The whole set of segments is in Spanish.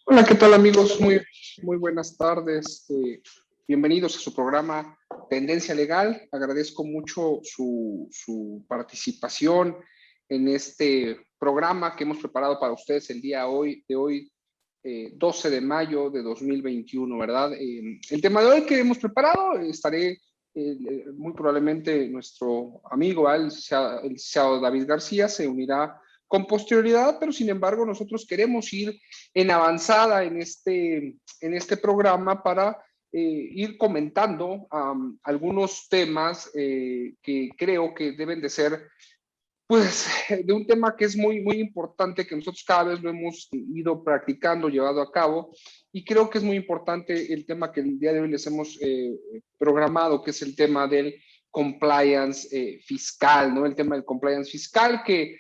Hola, ¿qué tal amigos? Muy buenas tardes. Bienvenidos a su programa Tendencia Legal. Agradezco mucho su participación en este programa que hemos preparado para ustedes el día de hoy 12 de mayo de 2021, ¿verdad? El tema de hoy que hemos preparado, estaré muy probablemente nuestro amigo, el licenciado David García, se unirá con posterioridad, pero sin embargo nosotros queremos ir en avanzada en este programa para ir comentando algunos temas que creo que deben de ser, pues, de un tema que es muy importante, que nosotros cada vez lo hemos ido practicando, llevado a cabo, y creo que es muy importante el tema que el día de hoy les hemos programado, que es el tema del compliance fiscal, ¿no? El tema del compliance fiscal que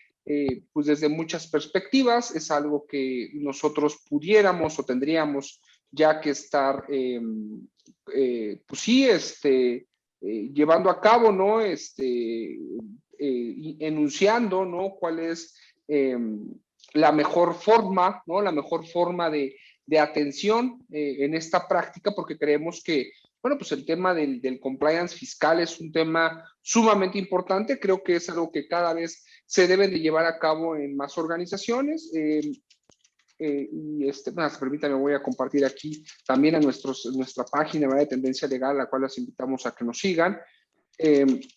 pues desde muchas perspectivas es algo que nosotros pudiéramos o tendríamos ya que estar, pues sí, llevando a cabo, ¿no? Enunciando, ¿no? Cuál es la mejor forma, ¿no? La mejor forma de atención en esta práctica, porque creemos que, bueno, pues el tema del compliance fiscal es un tema sumamente importante. Creo que es algo que cada vez se deben de llevar a cabo en más organizaciones. Permítanme, voy a compartir aquí también a nuestra página, ¿verdad?, de Tendencia Legal, a la cual les invitamos a que nos sigan. El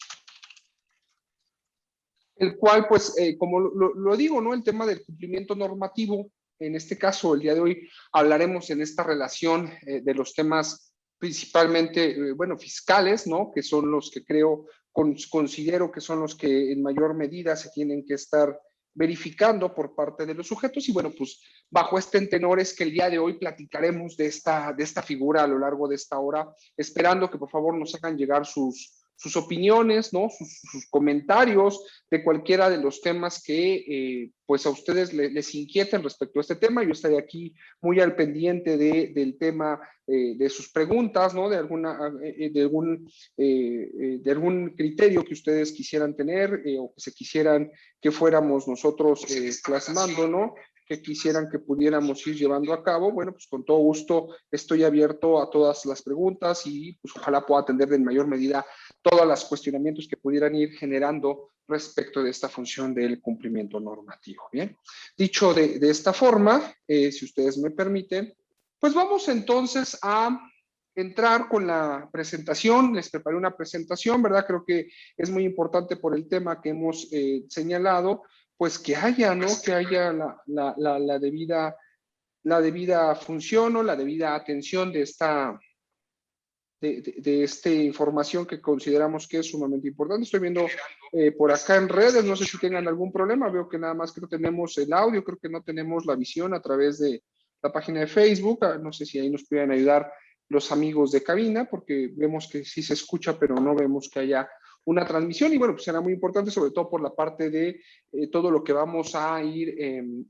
cual, pues, como lo digo, ¿no? El tema del cumplimiento normativo, en este caso, el día de hoy hablaremos en esta relación de los temas principalmente, bueno, fiscales, ¿no? Que son los que considero que son los que en mayor medida se tienen que estar verificando por parte de los sujetos. Y bueno, pues bajo este tenor es que el día de hoy platicaremos de esta figura a lo largo de esta hora, esperando que por favor nos hagan llegar sus opiniones, ¿no? Sus comentarios de cualquiera de los temas que pues a ustedes les inquieten respecto a este tema. Yo estaré aquí muy al pendiente del tema de sus preguntas, ¿no? De algún criterio que ustedes quisieran tener o que se quisieran que fuéramos nosotros plasmando, ¿no? Que quisieran que pudiéramos ir llevando a cabo. Bueno, pues con todo gusto estoy abierto a todas las preguntas y pues ojalá pueda atender en mayor medida todos los cuestionamientos que pudieran ir generando respecto de esta función del cumplimiento normativo. Bien, dicho de esta forma, si ustedes me permiten, pues vamos entonces a entrar con la presentación. Les preparé una presentación, ¿verdad? Creo que es muy importante por el tema que hemos señalado, pues que haya, ¿no? Que haya la debida función o la debida atención de esta información que consideramos que es sumamente importante. Estoy viendo por acá en redes, no sé si tengan algún problema, veo que nada más que no tenemos el audio, creo que no tenemos la visión a través de la página de Facebook, no sé si ahí nos pueden ayudar los amigos de cabina, porque vemos que sí se escucha, pero no vemos que haya una transmisión, y bueno, pues será muy importante, sobre todo por la parte de todo lo que vamos a ir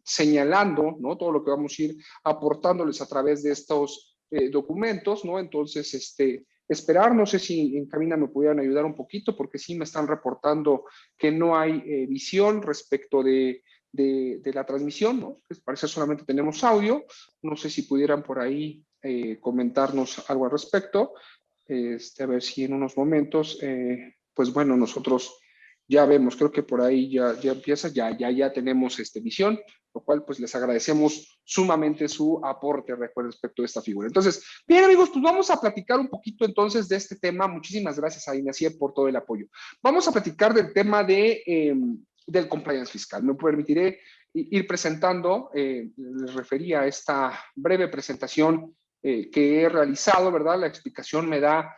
señalando, ¿no? Todo lo que vamos a ir aportándoles a través de estos documentos, ¿no? Entonces, esperar, no sé si en cabina me pudieran ayudar un poquito, porque sí me están reportando que no hay visión respecto de la transmisión, ¿no? Pues parece solamente tenemos audio. No sé si pudieran por ahí comentarnos algo al respecto. A ver si en unos momentos, pues bueno, nosotros ya vemos, creo que por ahí ya empieza, ya tenemos visión, lo cual pues les agradecemos sumamente su aporte respecto de esta figura. Entonces, bien amigos, pues vamos a platicar un poquito entonces de este tema. Muchísimas gracias a Ignacia por todo el apoyo. Vamos a platicar del tema del compliance fiscal. Me permitiré ir presentando, les refería a esta breve presentación que he realizado, ¿verdad? La explicación me da,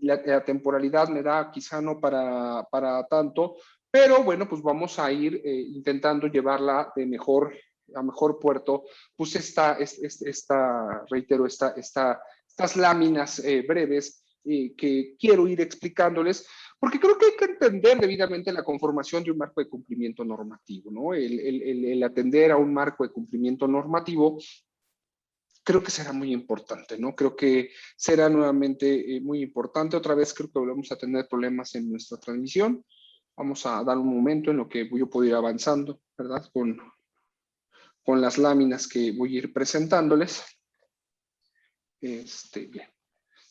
la temporalidad me da quizá no para tanto, pero bueno, pues vamos a ir intentando llevarla a mejor puerto, pues reitero, estas láminas breves que quiero ir explicándoles, porque creo que hay que entender debidamente la conformación de un marco de cumplimiento normativo, ¿no? El atender a un marco de cumplimiento normativo creo que será muy importante, ¿no? Creo que será nuevamente muy importante. Otra vez creo que volvemos a tener problemas en nuestra transmisión. Vamos a dar un momento en lo que yo puedo ir avanzando, ¿verdad? Con con las láminas que voy a ir presentándoles. Bien.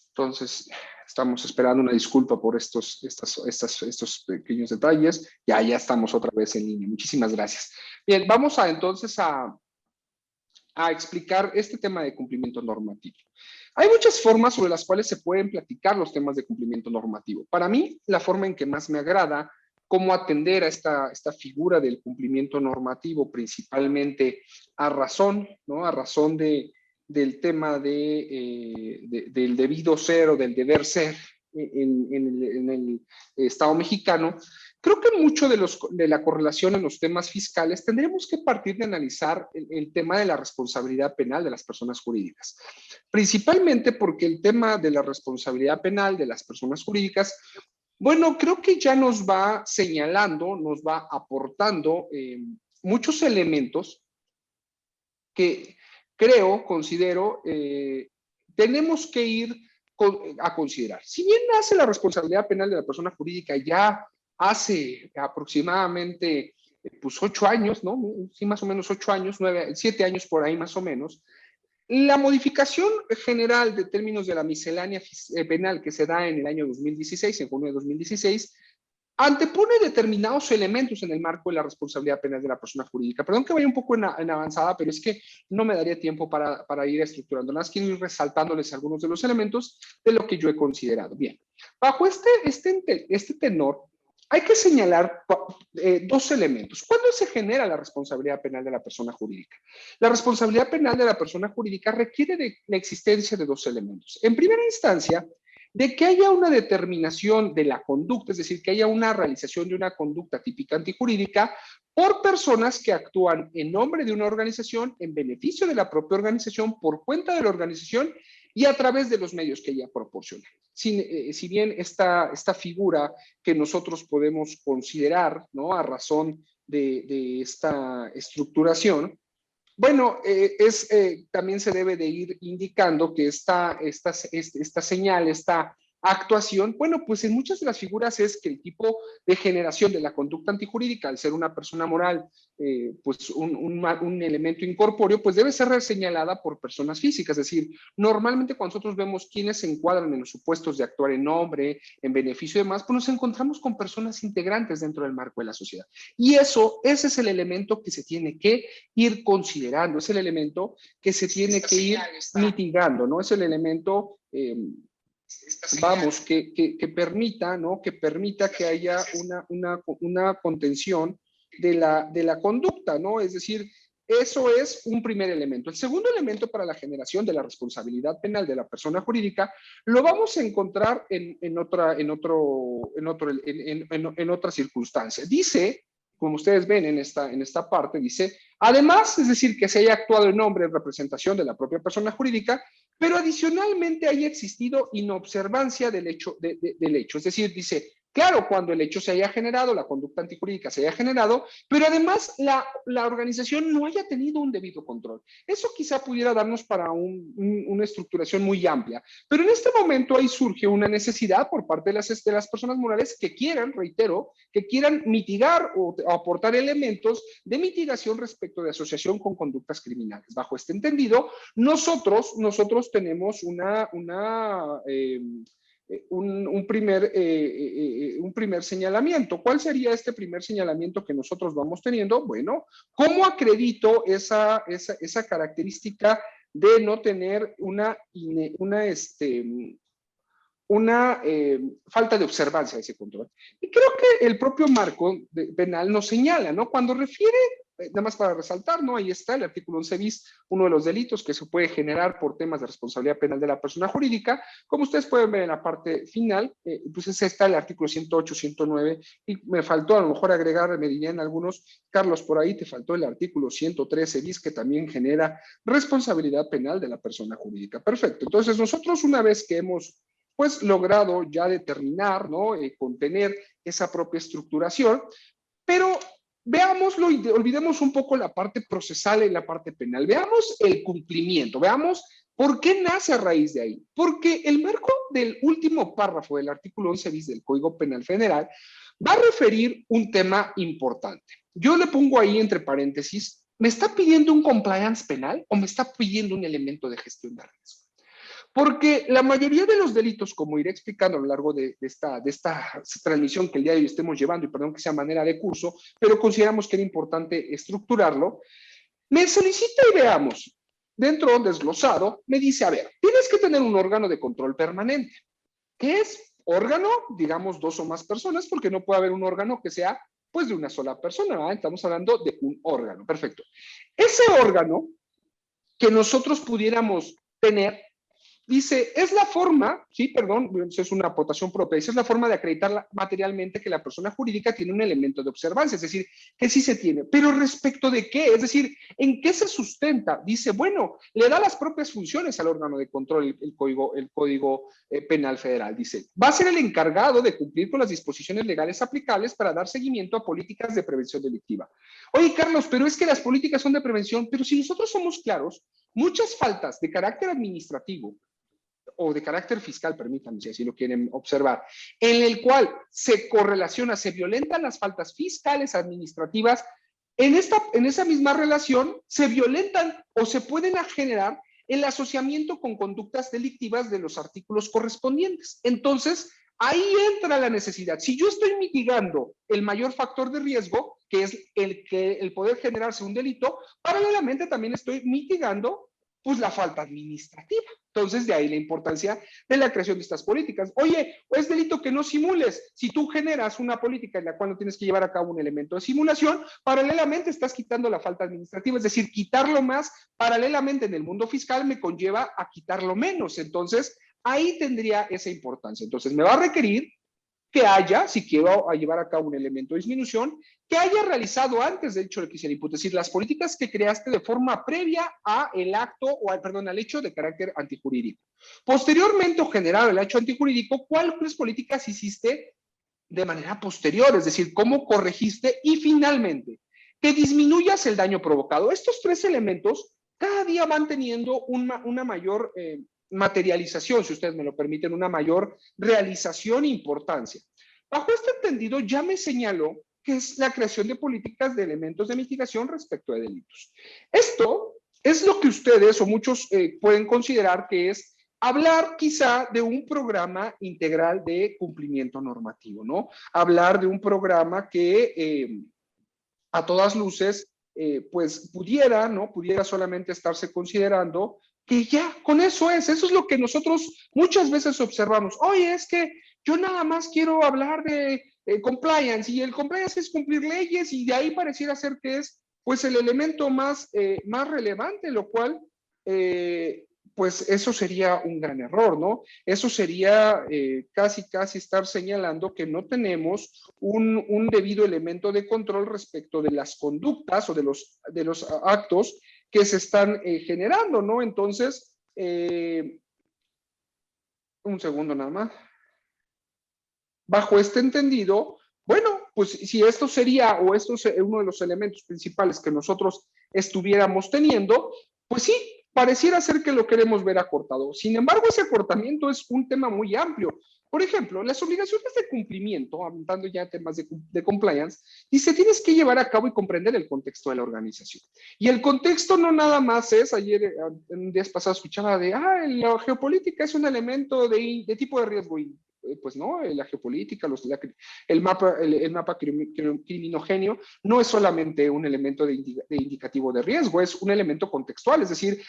Entonces, estamos esperando una disculpa por estos pequeños detalles. Ya estamos otra vez en línea. Muchísimas gracias. Bien, vamos entonces a explicar este tema de cumplimiento normativo. Hay muchas formas sobre las cuales se pueden platicar los temas de cumplimiento normativo. Para mí, la forma en que más me agrada cómo atender a esta figura del cumplimiento normativo, principalmente a razón, ¿no? A razón del tema del debido ser o del deber ser en el Estado mexicano. Creo que mucho de la correlación en los temas fiscales tendremos que partir de analizar el tema de la responsabilidad penal de las personas jurídicas, principalmente porque el tema de la responsabilidad penal de las personas jurídicas, bueno, creo que ya nos va señalando, nos va aportando muchos elementos que considero, tenemos que ir a considerar. Si bien nace la responsabilidad penal de la persona jurídica ya hace aproximadamente pues 8 años, ¿no? Sí, más o menos 8 años, 7 años por ahí más o menos. La modificación general de términos de la miscelánea penal que se da en el año 2016, en junio de 2016, antepone determinados elementos en el marco de la responsabilidad penal de la persona jurídica. Perdón que vaya un poco en avanzada, pero es que no me daría tiempo para ir estructurando. Nada más quiero ir resaltándoles algunos de los elementos de lo que yo he considerado. Bien, bajo este tenor, hay que señalar dos elementos. ¿Cuándo se genera la responsabilidad penal de la persona jurídica? La responsabilidad penal de la persona jurídica requiere de la existencia de dos elementos. En primera instancia, de que haya una determinación de la conducta, es decir, que haya una realización de una conducta típica antijurídica por personas que actúan en nombre de una organización, en beneficio de la propia organización, por cuenta de la organización y a través de los medios que ella proporciona. Si bien esta figura que nosotros podemos considerar, ¿no? A razón de esta estructuración, bueno, también se debe de ir indicando que esta señal, esta actuación, bueno, pues en muchas de las figuras es que el tipo de generación de la conducta antijurídica, al ser una persona moral, pues un elemento incorpóreo, pues debe ser señalada por personas físicas. Es decir, normalmente cuando nosotros vemos quiénes se encuadran en los supuestos de actuar en nombre, en beneficio y demás, pues nos encontramos con personas integrantes dentro del marco de la sociedad. Y ese es el elemento que se tiene que ir considerando, es el elemento que se tiene que ir mitigando, ¿no? Es el elemento, vamos, que permita, ¿no? Que permita que haya una contención de la conducta, ¿no? Es decir, eso es un primer elemento. El segundo elemento para la generación de la responsabilidad penal de la persona jurídica lo vamos a encontrar en otra circunstancia. Dice, como ustedes ven en esta parte, dice, además, es decir, que se haya actuado en nombre en representación de la propia persona jurídica, pero adicionalmente haya existido inobservancia del hecho. Es decir, dice, claro, cuando el hecho se haya generado, la conducta antijurídica se haya generado, pero además la organización no haya tenido un debido control. Eso quizá pudiera darnos para una estructuración muy amplia, pero en este momento ahí surge una necesidad por parte de las personas morales que quieran, reitero, que quieran mitigar o aportar elementos de mitigación respecto de asociación con conductas criminales. Bajo este entendido, nosotros tenemos un primer señalamiento. ¿Cuál sería este primer señalamiento que nosotros vamos teniendo? Bueno, ¿cómo acredito esa característica de no tener una falta de observancia de ese control? Y creo que el propio marco penal nos señala, ¿no? Cuando refiere, nada más para resaltar, ¿no? Ahí está el artículo 11 bis, uno de los delitos que se puede generar por temas de responsabilidad penal de la persona jurídica. Como ustedes pueden ver en la parte final, pues está el artículo 108, 109, y me faltó a lo mejor agregar, me dirían algunos, Carlos, por ahí te faltó el artículo 113 bis, que también genera responsabilidad penal de la persona jurídica. Perfecto. Entonces, nosotros una vez que hemos pues logrado ya determinar, ¿no? Contener esa propia estructuración, pero veámoslo y olvidemos un poco la parte procesal y la parte penal. Veamos el cumplimiento, veamos por qué nace a raíz de ahí. Porque el marco del último párrafo del artículo 11 bis del Código Penal Federal va a referir un tema importante. Yo le pongo ahí entre paréntesis ¿me está pidiendo un compliance penal o me está pidiendo un elemento de gestión de riesgo? Porque la mayoría de los delitos, como iré explicando a lo largo de esta transmisión que el día de hoy estemos llevando, y perdón que sea manera de curso, pero consideramos que era importante estructurarlo, me solicita y veamos, dentro de un desglosado, me dice, a ver, tienes que tener un órgano de control permanente. ¿Qué es? Órgano, digamos, 2 o más personas, porque no puede haber un órgano que sea, pues, de una sola persona, ¿verdad? Estamos hablando de un órgano, perfecto. Ese órgano que nosotros pudiéramos tener, dice, es la forma, sí, perdón, es una aportación propia, es la forma de acreditar materialmente que la persona jurídica tiene un elemento de observancia, es decir, que sí se tiene. Pero respecto de qué, es decir, ¿en qué se sustenta? Dice, bueno, le da las propias funciones al órgano de control, el Código Penal Federal. Dice, va a ser el encargado de cumplir con las disposiciones legales aplicables para dar seguimiento a políticas de prevención delictiva. Oye, Carlos, pero es que las políticas son de prevención, pero si nosotros somos claros, muchas faltas de carácter administrativo o de carácter fiscal, permítanme si así lo quieren observar, en el cual se correlaciona, se violentan las faltas fiscales, administrativas, en esa misma relación se violentan o se pueden generar el asociamiento con conductas delictivas de los artículos correspondientes. Entonces, ahí entra la necesidad. Si yo estoy mitigando el mayor factor de riesgo, que es el poder generarse un delito, paralelamente también estoy mitigando pues la falta administrativa. Entonces, de ahí la importancia de la creación de estas políticas. Oye, es delito que no simules. Si tú generas una política en la cual no tienes que llevar a cabo un elemento de simulación, paralelamente estás quitando la falta administrativa. Es decir, quitarlo más paralelamente en el mundo fiscal me conlleva a quitarlo menos. Entonces, ahí tendría esa importancia. Entonces, me va a requerir que haya, si quiero llevar a cabo un elemento de disminución, que haya realizado antes, de hecho, de que se le decir, las políticas que creaste de forma previa a el acto, al hecho de carácter antijurídico. Posteriormente, o generado el hecho antijurídico, ¿cuáles políticas hiciste de manera posterior? Es decir, ¿cómo corregiste? Y finalmente, que disminuyas el daño provocado. Estos 3 elementos cada día van teniendo una mayor materialización, si ustedes me lo permiten, una mayor realización e importancia. Bajo este entendido, ya me señaló que es la creación de políticas de elementos de mitigación respecto de delitos. Esto es lo que ustedes o muchos pueden considerar que es hablar quizá de un programa integral de cumplimiento normativo, ¿no? Hablar de un programa que a todas luces, pues pudiera, ¿no? Pudiera solamente estarse considerando que ya con eso es lo que nosotros muchas veces observamos. Oye, es que yo nada más quiero hablar de compliance y el compliance es cumplir leyes y de ahí pareciera ser que es pues el elemento más relevante, lo cual pues eso sería un gran error, ¿no? Eso sería casi estar señalando que no tenemos un debido elemento de control respecto de las conductas o de los actos que se están generando, ¿no? Entonces, un segundo nada más. Bajo este entendido, bueno, pues si esto sería o esto es uno de los elementos principales que nosotros estuviéramos teniendo, pues sí, pareciera ser que lo queremos ver acortado. Sin embargo, ese acortamiento es un tema muy amplio. Por ejemplo, las obligaciones de cumplimiento, hablando ya de temas de compliance, dice, tienes que llevar a cabo y comprender el contexto de la organización. Y el contexto no nada más es, ayer, en días pasados escuchaba de, la geopolítica es un elemento de tipo de riesgo. Pues no, la geopolítica, el mapa criminogéneo no es solamente un elemento de indicativo de riesgo, es un elemento contextual, es decir,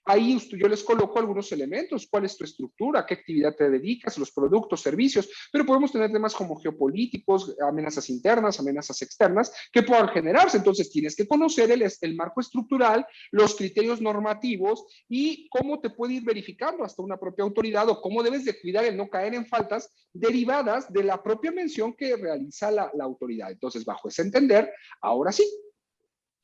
ahí yo les coloco algunos elementos, cuál es tu estructura, qué actividad te dedicas, los productos, servicios, pero podemos tener temas como geopolíticos, amenazas internas, amenazas externas, que puedan generarse. Entonces tienes que conocer el marco estructural, los criterios normativos y cómo te puede ir verificando hasta una propia autoridad o cómo debes de cuidar el no caer en faltas derivadas de la propia mención que realiza la autoridad. Entonces, bajo ese entender, ahora sí,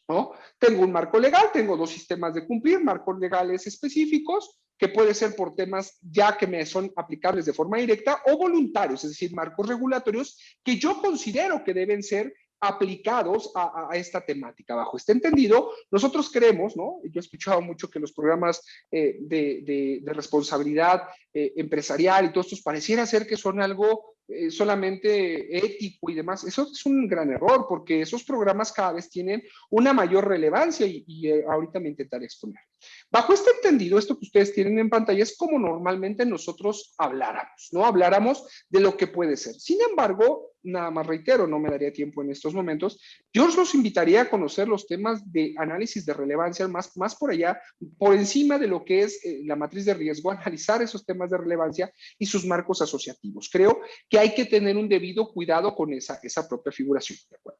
¿no? Tengo un marco legal, tengo 2 sistemas de cumplir, marcos legales específicos, que puede ser por temas ya que me son aplicables de forma directa o voluntarios, es decir, marcos regulatorios que yo considero que deben ser aplicados a esta temática. Bajo este entendido, nosotros creemos, ¿no? Yo he escuchado mucho que los programas de responsabilidad empresarial y todos estos pareciera ser que son algo solamente ético y demás. Eso es un gran error, porque esos programas cada vez tienen una mayor relevancia y ahorita me intentaré exponer. Bajo este entendido, esto que ustedes tienen en pantalla es como normalmente nosotros habláramos, ¿no? Habláramos de lo que puede ser. Sin embargo, nada más reitero, no me daría tiempo en estos momentos, yo los invitaría a conocer los temas de análisis de relevancia más por allá, por encima de lo que es la matriz de riesgo, analizar esos temas de relevancia y sus marcos asociativos. Creo que hay que tener un debido cuidado con esa propia figuración. ¿De acuerdo?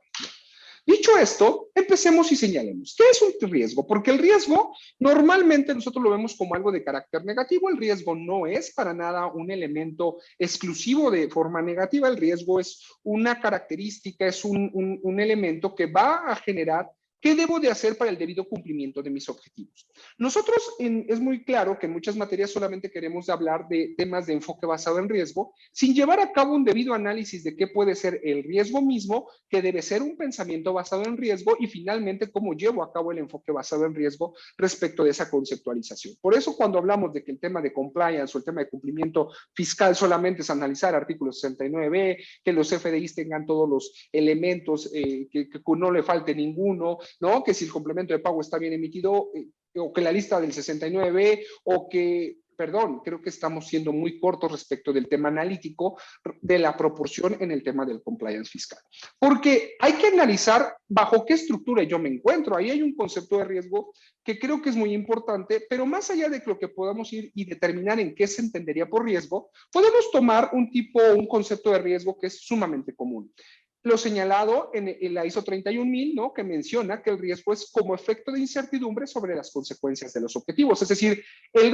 Dicho esto, empecemos y señalemos. ¿Qué es un riesgo? Porque el riesgo normalmente nosotros lo vemos como algo de carácter negativo. El riesgo no es para nada un elemento exclusivo de forma negativa. El riesgo es una característica, es un elemento que va a generar ¿qué debo de hacer para el debido cumplimiento de mis objetivos? Nosotros es muy claro que en muchas materias solamente queremos hablar de temas de enfoque basado en riesgo, sin llevar a cabo un debido análisis de qué puede ser el riesgo mismo, que debe ser un pensamiento basado en riesgo y finalmente cómo llevo a cabo el enfoque basado en riesgo respecto de esa conceptualización. Por eso cuando hablamos de que el tema de compliance o el tema de cumplimiento fiscal solamente es analizar artículo 69, que los FDIs tengan todos los elementos, que no le falte ninguno, ¿no? Que si el complemento de pago está bien emitido, o que la lista del 69, o que, perdón, creo que estamos siendo muy cortos respecto del tema analítico de la proporción en el tema del compliance fiscal. Porque hay que analizar bajo qué estructura yo me encuentro. Ahí hay un concepto de riesgo que creo que es muy importante, pero más allá de lo que podamos ir y determinar en qué se entendería por riesgo, podemos tomar un concepto de riesgo que es sumamente común. Lo señalado en la ISO 31000, ¿no? Que menciona que el riesgo es como efecto de incertidumbre sobre las consecuencias de los objetivos. Es decir, el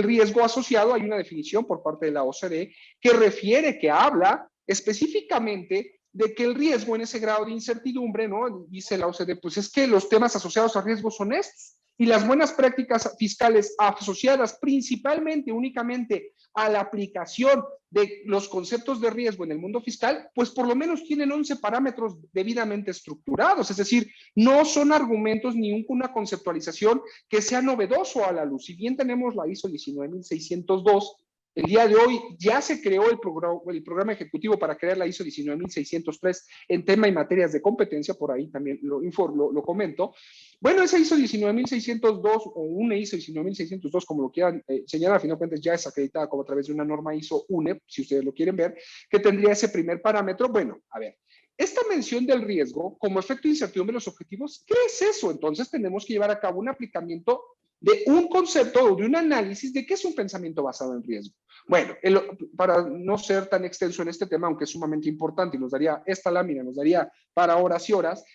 riesgo asociado, hay una definición por parte de la OCDE que refiere, que habla específicamente de que el riesgo en ese grado de incertidumbre, ¿no? Dice la OCDE, pues es que los temas asociados a riesgo son estos. Y las buenas prácticas fiscales asociadas principalmente, únicamente a la aplicación de los conceptos de riesgo en el mundo fiscal, pues por lo menos tienen 11 parámetros debidamente estructurados, es decir, no son argumentos ni una conceptualización que sea novedoso a la luz. Si bien tenemos la ISO 19602, el día de hoy ya se creó el programa ejecutivo para crear la ISO 19603 en tema y materias de competencia, por ahí también lo comento. Bueno, esa ISO 19602 o una ISO 19602, como lo quieran señalar, a fin de cuentas ya es acreditada como a través de una norma ISO UNE, si ustedes lo quieren ver, que tendría ese primer parámetro. Bueno, a ver, esta mención del riesgo como efecto de incertidumbre de los objetivos, ¿qué es eso? Entonces tenemos que llevar a cabo un aplicamiento de un concepto o de un análisis de qué es un pensamiento basado en riesgo. Bueno, para no ser tan extenso en este tema, aunque es sumamente importante y nos daría esta lámina, nos daría para horas y horas,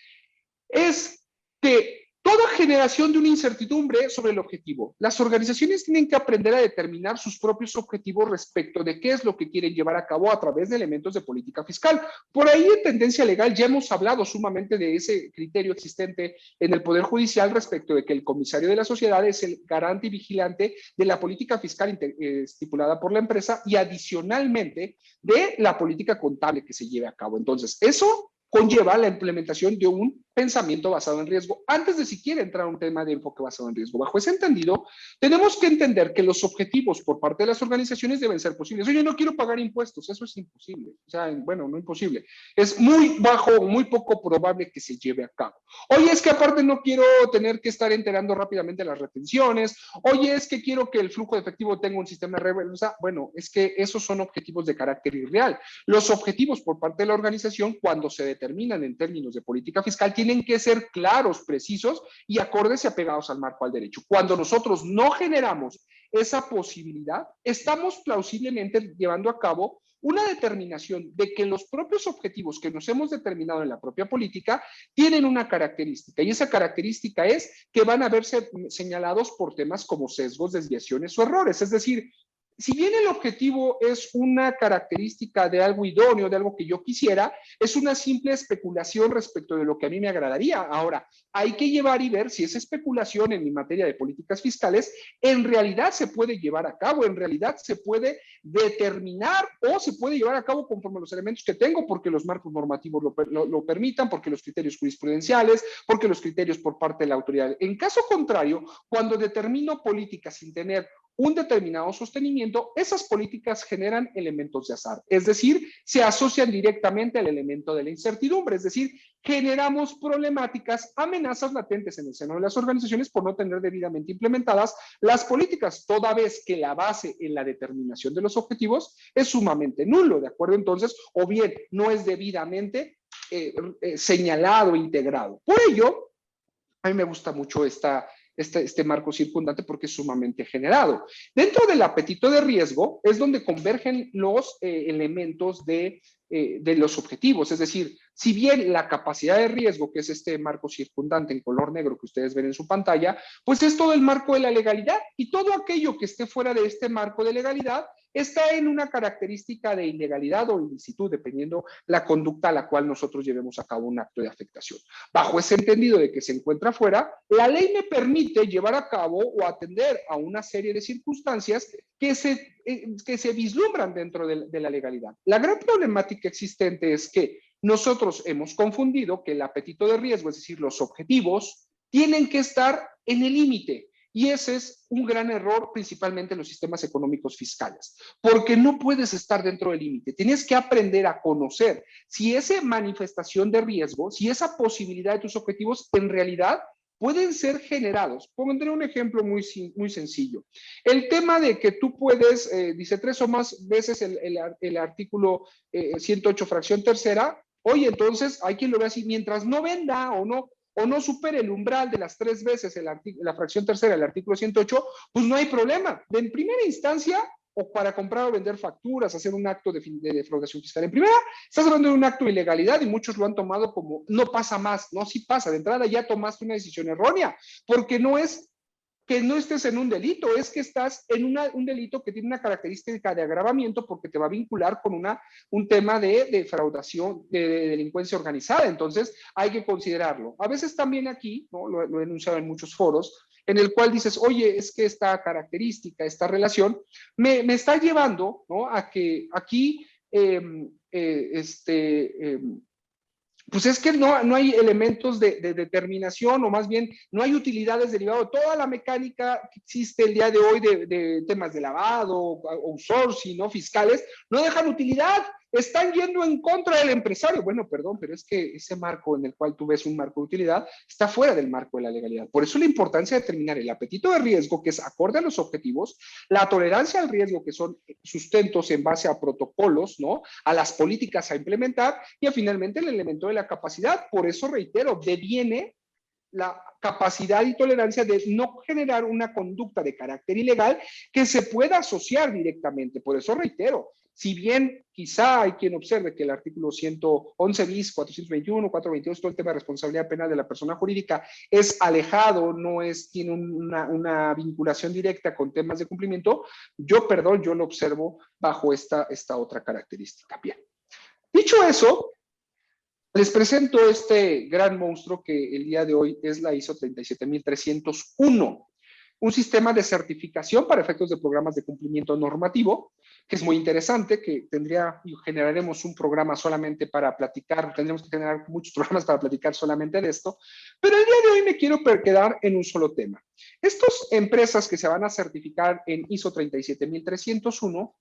es que toda generación de una incertidumbre sobre el objetivo. Las organizaciones tienen que aprender a determinar sus propios objetivos respecto de qué es lo que quieren llevar a cabo a través de elementos de política fiscal. Por ahí en tendencia legal ya hemos hablado sumamente de ese criterio existente en el Poder Judicial respecto de que el comisario de la sociedad es el garante y vigilante de la política fiscal estipulada por la empresa y adicionalmente de la política contable que se lleve a cabo. Entonces, eso conlleva la implementación de un pensamiento basado en riesgo antes de siquiera entrar a un tema de enfoque basado en riesgo. Bajo ese entendido, tenemos que entender que los objetivos por parte de las organizaciones deben ser posibles. Oye, no quiero pagar impuestos, eso es imposible. O sea, bueno, no imposible. Es muy bajo, muy poco probable que se lleve a cabo. Oye, es que aparte no quiero tener que estar enterando rápidamente las retenciones. Oye, es que quiero que el flujo de efectivo tenga un sistema de reversa. Bueno, es que esos son objetivos de carácter irreal. Los objetivos por parte de la organización, cuando se determinan en términos de política fiscal, tienen que ser claros, precisos y acordes y apegados al marco al derecho. Cuando nosotros no generamos esa posibilidad, estamos plausiblemente llevando a cabo una determinación de que los propios objetivos que nos hemos determinado en la propia política tienen una característica, y esa característica es que van a verse señalados por temas como sesgos, desviaciones o errores. Es decir, si bien el objetivo es una característica de algo idóneo, de algo que yo quisiera, es una simple especulación respecto de lo que a mí me agradaría. Ahora, hay que llevar y ver si esa especulación en mi materia de políticas fiscales en realidad se puede llevar a cabo, en realidad se puede determinar o se puede llevar a cabo conforme a los elementos que tengo, porque los marcos normativos lo permitan, porque los criterios jurisprudenciales, porque los criterios por parte de la autoridad. En caso contrario, cuando determino políticas sin tener un determinado sostenimiento, esas políticas generan elementos de azar, es decir, se asocian directamente al elemento de la incertidumbre, es decir, generamos problemáticas, amenazas latentes en el seno de las organizaciones por no tener debidamente implementadas las políticas, toda vez que la base en la determinación de los objetivos es sumamente nulo, ¿de acuerdo? Entonces, o bien no es debidamente señalado, integrado. Por ello, a mí me gusta mucho este marco circundante porque es sumamente generado. Dentro del apetito de riesgo es donde convergen los elementos de los objetivos, es decir, si bien la capacidad de riesgo, que es este marco circundante en color negro que ustedes ven en su pantalla, pues es todo el marco de la legalidad y todo aquello que esté fuera de este marco de legalidad está en una característica de ilegalidad o ilicitud, dependiendo la conducta a la cual nosotros llevemos a cabo un acto de afectación. Bajo ese entendido de que se encuentra fuera, la ley me permite llevar a cabo o atender a una serie de circunstancias que se vislumbran dentro de la legalidad. La gran problemática existente es que nosotros hemos confundido que el apetito de riesgo, es decir, los objetivos, tienen que estar en el límite. Y ese es un gran error, principalmente en los sistemas económicos fiscales, porque no puedes estar dentro del límite. Tienes que aprender a conocer si esa manifestación de riesgo, si esa posibilidad de tus objetivos en realidad pueden ser generados. Pondré un ejemplo muy sencillo. El tema de que tú puedes, dice 3 o más veces el artículo 108 fracción tercera, oye, entonces hay quien lo ve así, mientras no venda o no supere el umbral de las 3 veces la fracción tercera del artículo 108, pues no hay problema. En primera instancia, o para comprar o vender facturas, hacer un acto de defraudación fiscal. En primera, estás hablando de un acto de ilegalidad y muchos lo han tomado como no pasa más, no, sí pasa. De entrada ya tomaste una decisión errónea, porque no es que no estés en un delito, es que estás en un delito que tiene una característica de agravamiento porque te va a vincular con un tema de defraudación, de delincuencia organizada. Entonces, hay que considerarlo. A veces también aquí, ¿no? Lo he enunciado en muchos foros, en el cual dices, oye, es que esta característica, esta relación, me está llevando, ¿no? A que aquí, pues es que no hay elementos de determinación, o más bien no hay utilidades derivadas de toda la mecánica que existe el día de hoy de temas de lavado, outsourcing, ¿no? Fiscales, no dejan utilidad, están yendo en contra del empresario. Bueno, perdón, pero es que ese marco en el cual tú ves un marco de utilidad está fuera del marco de la legalidad. Por eso la importancia de determinar el apetito de riesgo, que es acorde a los objetivos, la tolerancia al riesgo, que son sustentos en base a protocolos, ¿no? A las políticas a implementar, y finalmente el elemento de la capacidad. Por eso reitero, deviene la capacidad y tolerancia de no generar una conducta de carácter ilegal que se pueda asociar directamente. Por eso reitero, si bien quizá hay quien observe que el artículo 111 bis, 421, 422, todo el tema de responsabilidad penal de la persona jurídica es alejado, tiene una vinculación directa con temas de cumplimiento, yo lo observo bajo esta otra característica. Bien, dicho eso, les presento este gran monstruo que el día de hoy es la ISO 37301, un sistema de certificación para efectos de programas de cumplimiento normativo, que es muy interesante, que generaremos un programa solamente para platicar, tendremos que generar muchos programas para platicar solamente de esto, pero el día de hoy me quiero quedar en un solo tema. Estas empresas que se van a certificar en ISO 37301,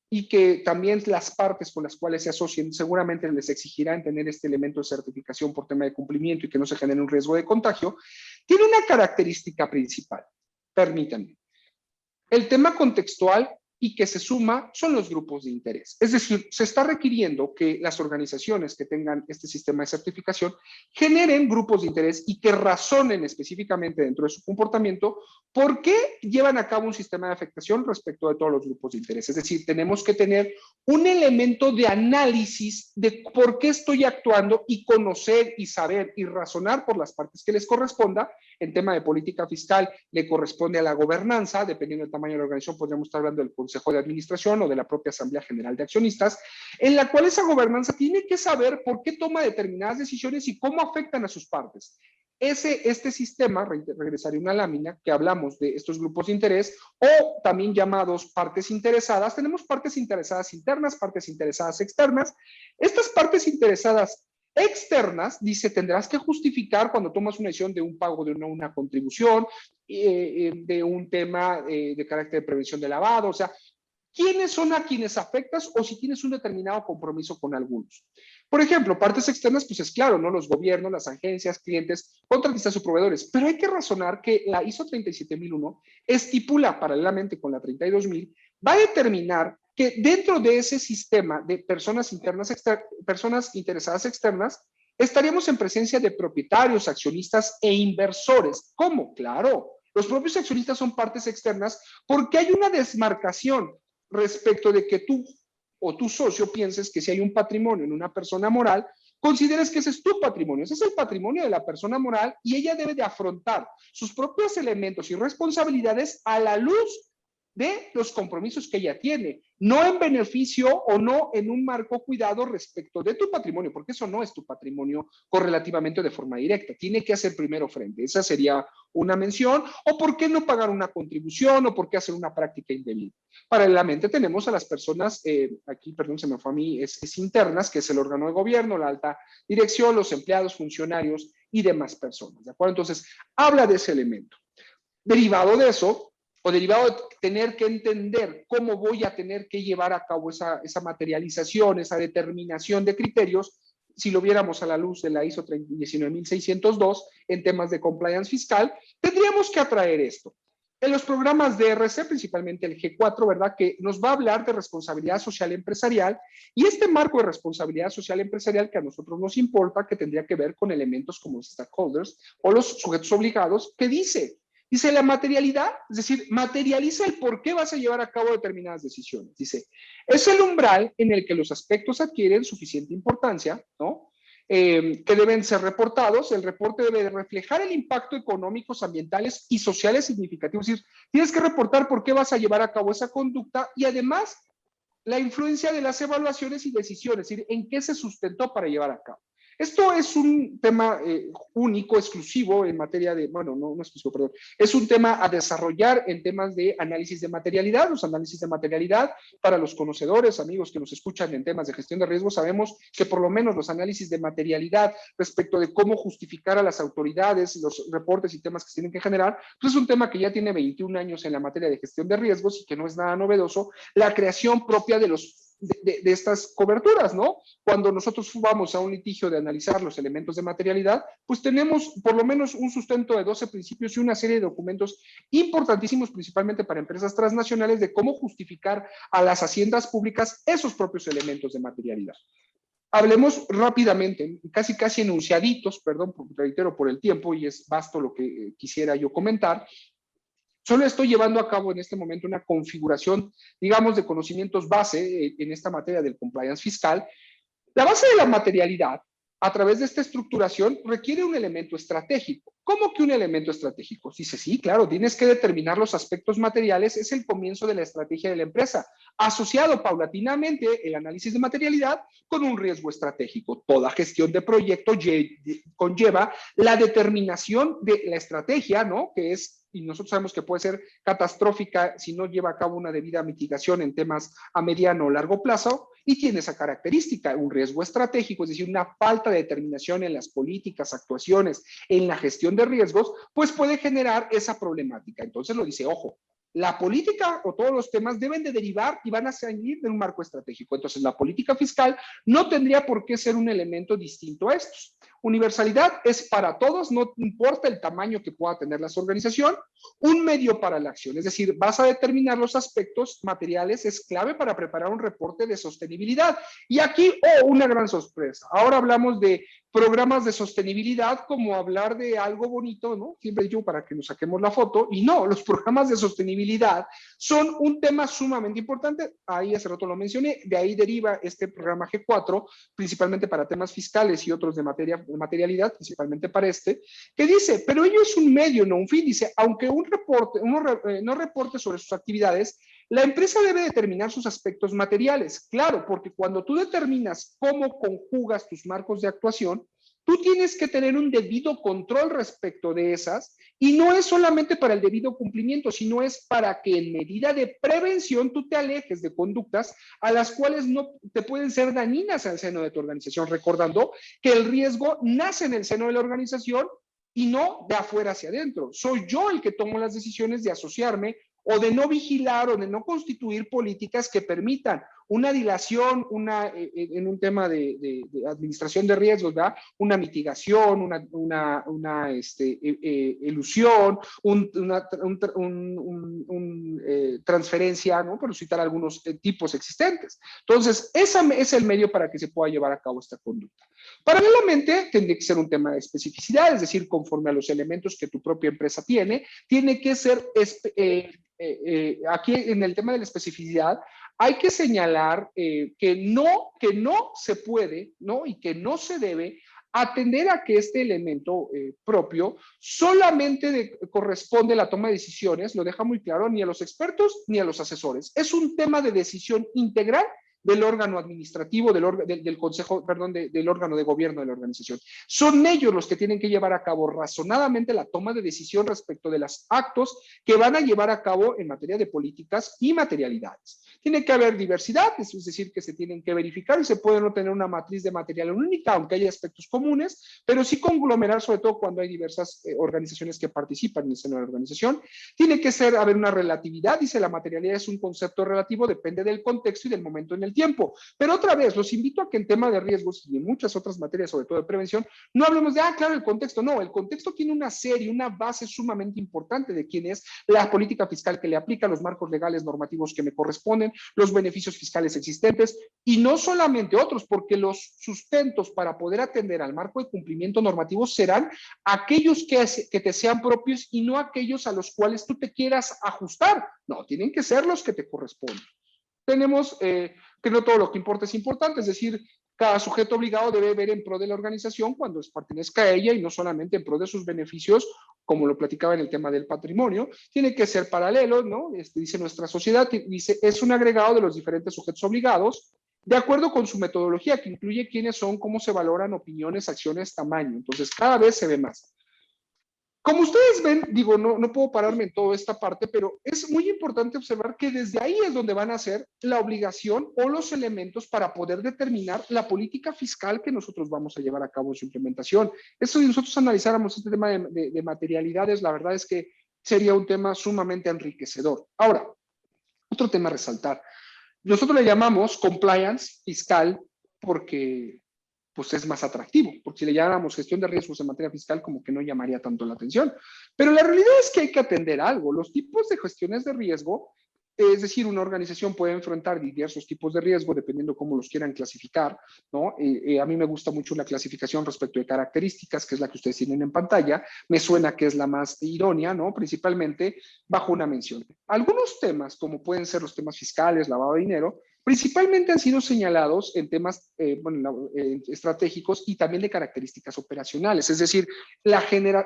y que también las partes con las cuales se asocien seguramente les exigirán tener este elemento de certificación por tema de cumplimiento y que no se genere un riesgo de contagio, tiene una característica principal. Permítanme. El tema contextual y que se suma son los grupos de interés. Es decir, se está requiriendo que las organizaciones que tengan este sistema de certificación generen grupos de interés y que razonen específicamente dentro de su comportamiento por qué llevan a cabo un sistema de afectación respecto de todos los grupos de interés. Es decir, tenemos que tener un elemento de análisis de por qué estoy actuando y conocer y saber y razonar por las partes que les corresponda. En tema de política fiscal le corresponde a la gobernanza, dependiendo del tamaño de la organización, podríamos estar hablando del Consejo de Administración o de la propia Asamblea General de Accionistas, en la cual esa gobernanza tiene que saber por qué toma determinadas decisiones y cómo afectan a sus partes. Este sistema, regresaré a una lámina que hablamos de estos grupos de interés o también llamados partes interesadas. Tenemos partes interesadas internas, partes interesadas externas. Estas partes interesadas externas, dice, tendrás que justificar cuando tomas una decisión de un pago de una contribución, de un tema de carácter de prevención de lavado, o sea, quiénes son a quienes afectas o si tienes un determinado compromiso con algunos. Por ejemplo, partes externas, pues es claro, ¿no? Los gobiernos, las agencias, clientes, contratistas o proveedores. Pero hay que razonar que la ISO 37001 estipula, paralelamente con la 32000, va a determinar que dentro de ese sistema de personas internas, personas interesadas externas, estaríamos en presencia de propietarios, accionistas e inversores. ¿Cómo? Claro, los propios accionistas son partes externas porque hay una desmarcación respecto de que tú o tu socio pienses que si hay un patrimonio en una persona moral, consideres que ese es tu patrimonio, ese es el patrimonio de la persona moral y ella debe de afrontar sus propios elementos y responsabilidades a la luz de los compromisos que ella tiene, no en beneficio o no en un marco cuidado respecto de tu patrimonio, porque eso no es tu patrimonio correlativamente de forma directa, tiene que hacer primero frente, esa sería una mención, o por qué no pagar una contribución, o por qué hacer una práctica indebida. Paralelamente tenemos a las personas, aquí, perdón, se me fue a mí, es internas, que es el órgano de gobierno, la alta dirección, los empleados, funcionarios y demás personas, ¿de acuerdo? Entonces, habla de ese elemento. Derivado de eso, o derivado de tener que entender cómo voy a tener que llevar a cabo esa materialización, esa determinación de criterios, si lo viéramos a la luz de la ISO 19602 en temas de compliance fiscal, tendríamos que atraer esto. En los programas de RC, principalmente el G4, ¿verdad? Que nos va a hablar de responsabilidad social empresarial y este marco de responsabilidad social empresarial que a nosotros nos importa, que tendría que ver con elementos como stakeholders o los sujetos obligados, que dice la materialidad, es decir, materializa el por qué vas a llevar a cabo determinadas decisiones. Dice, es el umbral en el que los aspectos adquieren suficiente importancia, ¿no? Que deben ser reportados. El reporte debe reflejar el impacto económicos, ambientales y sociales significativos. Es decir, tienes que reportar por qué vas a llevar a cabo esa conducta y además la influencia de las evaluaciones y decisiones, es decir, en qué se sustentó para llevar a cabo. Esto es un tema único, exclusivo en materia de, bueno, no exclusivo, perdón, es un tema a desarrollar en temas de análisis de materialidad. Los análisis de materialidad, para los conocedores, amigos que nos escuchan en temas de gestión de riesgos, sabemos que por lo menos los análisis de materialidad respecto de cómo justificar a las autoridades, los reportes y temas que se tienen que generar, pues es un tema que ya tiene 21 años en la materia de gestión de riesgos y que no es nada novedoso. La creación propia de estas coberturas, ¿no? Cuando nosotros vamos a un litigio de analizar los elementos de materialidad, pues tenemos por lo menos un sustento de 12 principios y una serie de documentos importantísimos, principalmente para empresas transnacionales, de cómo justificar a las haciendas públicas esos propios elementos de materialidad. Hablemos rápidamente, casi enunciaditos, perdón, reitero por el tiempo y es vasto lo que quisiera yo comentar. Solo estoy llevando a cabo en este momento una configuración, digamos, de conocimientos base en esta materia del compliance fiscal. La base de la materialidad, a través de esta estructuración, requiere un elemento estratégico. ¿Cómo que un elemento estratégico? Dice, sí, claro, tienes que determinar los aspectos materiales, es el comienzo de la estrategia de la empresa, asociado paulatinamente el análisis de materialidad con un riesgo estratégico. Toda gestión de proyecto conlleva la determinación de la estrategia, ¿no? Que es, y nosotros sabemos que puede ser catastrófica si no lleva a cabo una debida mitigación en temas a mediano o largo plazo, y tiene esa característica, un riesgo estratégico, es decir, una falta de determinación en las políticas, actuaciones, en la gestión de riesgos, pues puede generar esa problemática. Entonces lo dice, ojo, la política o todos los temas deben de derivar y van a salir de un marco estratégico. Entonces la política fiscal no tendría por qué ser un elemento distinto a estos. Universalidad es para todos, no importa el tamaño que pueda tener la organización, un medio para la acción, es decir, vas a determinar los aspectos materiales, es clave para preparar un reporte de sostenibilidad. Y aquí, una gran sorpresa, ahora hablamos de programas de sostenibilidad como hablar de algo bonito, ¿no? Siempre digo para que nos saquemos la foto, y no, los programas de sostenibilidad son un tema sumamente importante, ahí hace rato lo mencioné, de ahí deriva este programa G4, principalmente para temas fiscales y otros de materialidad, principalmente para este, que dice, pero ello es un medio, no un fin, dice, aunque uno no reporte sobre sus actividades, la empresa debe determinar sus aspectos materiales, claro, porque cuando tú determinas cómo conjugas tus marcos de actuación, tú tienes que tener un debido control respecto de esas, y no es solamente para el debido cumplimiento, sino es para que en medida de prevención tú te alejes de conductas a las cuales no te pueden ser dañinas al seno de tu organización, recordando que el riesgo nace en el seno de la organización y no de afuera hacia adentro. Soy yo el que tomo las decisiones de asociarme o de no vigilar o de no constituir políticas que permitan una dilación, en un tema de administración de riesgos, ¿verdad? Una mitigación, ilusión, transferencia, ¿no? Por citar algunos tipos existentes. Entonces, ese es el medio para que se pueda llevar a cabo esta conducta. Paralelamente, tendría que ser un tema de especificidad, es decir, conforme a los elementos que tu propia empresa tiene que ser, aquí en el tema de la especificidad, hay que señalar que no se puede, ¿no? Y que no se debe atender a que este elemento propio solamente corresponde a la toma de decisiones, lo deja muy claro, ni a los expertos ni a los asesores. Es un tema de decisión integral del órgano administrativo, del consejo, perdón, del órgano de gobierno de la organización. Son ellos los que tienen que llevar a cabo razonadamente la toma de decisión respecto de los actos que van a llevar a cabo en materia de políticas y materialidades. Tiene que haber diversidad, es decir, que se tienen que verificar y se puede no tener una matriz de material única, aunque haya aspectos comunes, pero sí conglomerar, sobre todo cuando hay diversas organizaciones que participan en el seno de la organización. Tiene que haber una relatividad, dice la materialidad es un concepto relativo, depende del contexto y del momento en el tiempo. Pero otra vez, los invito a que en tema de riesgos y en muchas otras materias, sobre todo de prevención, no hablemos de, claro, el contexto. No, el contexto tiene una serie, una base sumamente importante de quién es la política fiscal que le aplica, los marcos legales normativos que me corresponden, los beneficios fiscales existentes y no solamente otros, porque los sustentos para poder atender al marco de cumplimiento normativo serán aquellos que te sean propios y no aquellos a los cuales tú te quieras ajustar. No, tienen que ser los que te corresponden. Tenemos que no todo lo que importa es importante, es decir, cada sujeto obligado debe ver en pro de la organización cuando pertenezca a ella y no solamente en pro de sus beneficios, como lo platicaba en el tema del patrimonio. Tiene que ser paralelo, ¿no? Dice nuestra sociedad, dice, es un agregado de los diferentes sujetos obligados, de acuerdo con su metodología, que incluye quiénes son, cómo se valoran opiniones, acciones, tamaño. Entonces, cada vez se ve más. Como ustedes ven, digo, no puedo pararme en toda esta parte, pero es muy importante observar que desde ahí es donde van a ser la obligación o los elementos para poder determinar la política fiscal que nosotros vamos a llevar a cabo en su implementación. Eso, si nosotros analizáramos este tema de materialidades, la verdad es que sería un tema sumamente enriquecedor. Ahora, otro tema a resaltar. Nosotros le llamamos compliance fiscal porque pues es más atractivo, porque si le llamáramos gestión de riesgos en materia fiscal, como que no llamaría tanto la atención. Pero la realidad es que hay que atender algo. Los tipos de gestiones de riesgo, es decir, una organización puede enfrentar diversos tipos de riesgo dependiendo cómo los quieran clasificar, ¿no? A mí me gusta mucho la clasificación respecto de características, que es la que ustedes tienen en pantalla. Me suena que es la más idónea, ¿no? Principalmente bajo una mención. Algunos temas, como pueden ser los temas fiscales, lavado de dinero, principalmente han sido señalados en temas estratégicos y también de características operacionales. Es decir,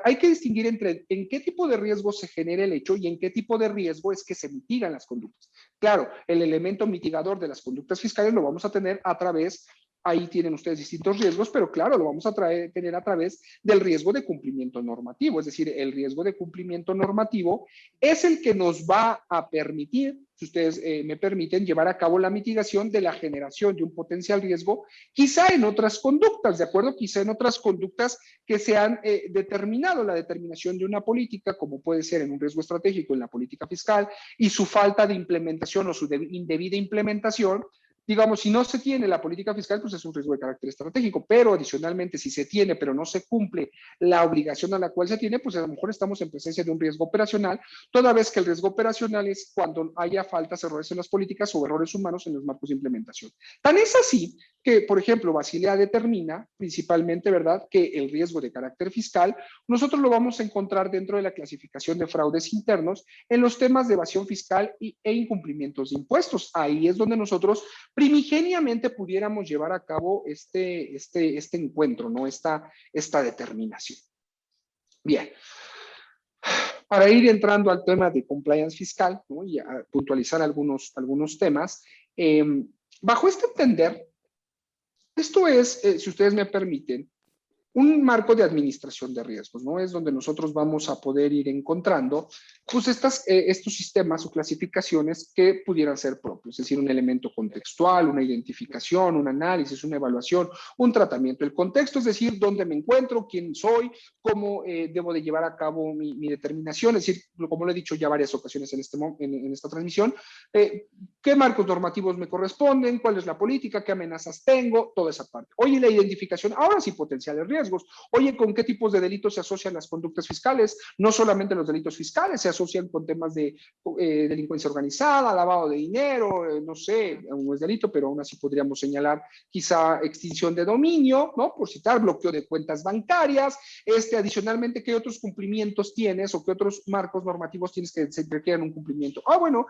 hay que distinguir entre en qué tipo de riesgo se genera el hecho y en qué tipo de riesgo es que se mitigan las conductas. Claro, el elemento mitigador de las conductas fiscales lo vamos a tener a través, ahí tienen ustedes distintos riesgos, pero claro, lo vamos a tener a través del riesgo de cumplimiento normativo. Es decir, el riesgo de cumplimiento normativo es el que nos va a permitir, si ustedes me permiten, llevar a cabo la mitigación de la generación de un potencial riesgo, quizá en otras conductas, ¿de acuerdo? Quizá en otras conductas que se han determinado, la determinación de una política, como puede ser en un riesgo estratégico en la política fiscal, y su falta de implementación o su indebida implementación. Digamos, si no se tiene la política fiscal, pues es un riesgo de carácter estratégico, pero adicionalmente, si se tiene, pero no se cumple la obligación a la cual se tiene, pues a lo mejor estamos en presencia de un riesgo operacional, toda vez que el riesgo operacional es cuando haya faltas, errores en las políticas o errores humanos en los marcos de implementación. Tan es así que, por ejemplo, Basilea determina principalmente, ¿verdad?, que el riesgo de carácter fiscal, nosotros lo vamos a encontrar dentro de la clasificación de fraudes internos en los temas de evasión fiscal e incumplimientos de impuestos. Ahí es donde nosotros primigeniamente pudiéramos llevar a cabo este encuentro, ¿no? Esta determinación. Bien. Para ir entrando al tema de compliance fiscal, ¿no?, y a puntualizar algunos temas, bajo este entender, esto es, si ustedes me permiten, un marco de administración de riesgos, ¿no? Es donde nosotros vamos a poder ir encontrando, pues, estos sistemas o clasificaciones que pudieran ser propios, es decir, un elemento contextual, una identificación, un análisis, una evaluación, un tratamiento. El contexto, es decir, dónde me encuentro, quién soy, cómo debo de llevar a cabo mi determinación, es decir, como lo he dicho ya varias ocasiones en esta transmisión, qué marcos normativos me corresponden, cuál es la política, qué amenazas tengo, toda esa parte. Oye, la identificación, ahora sí, potenciales riesgos. Oye, ¿con qué tipos de delitos se asocian las conductas fiscales? No solamente los delitos fiscales, se asocian con temas de delincuencia organizada, lavado de dinero, no sé, no es delito, pero aún así podríamos señalar quizá extinción de dominio, ¿no? Por citar, bloqueo de cuentas bancarias. Adicionalmente, ¿qué otros cumplimientos tienes o qué otros marcos normativos tienes que se requieran un cumplimiento? Bueno,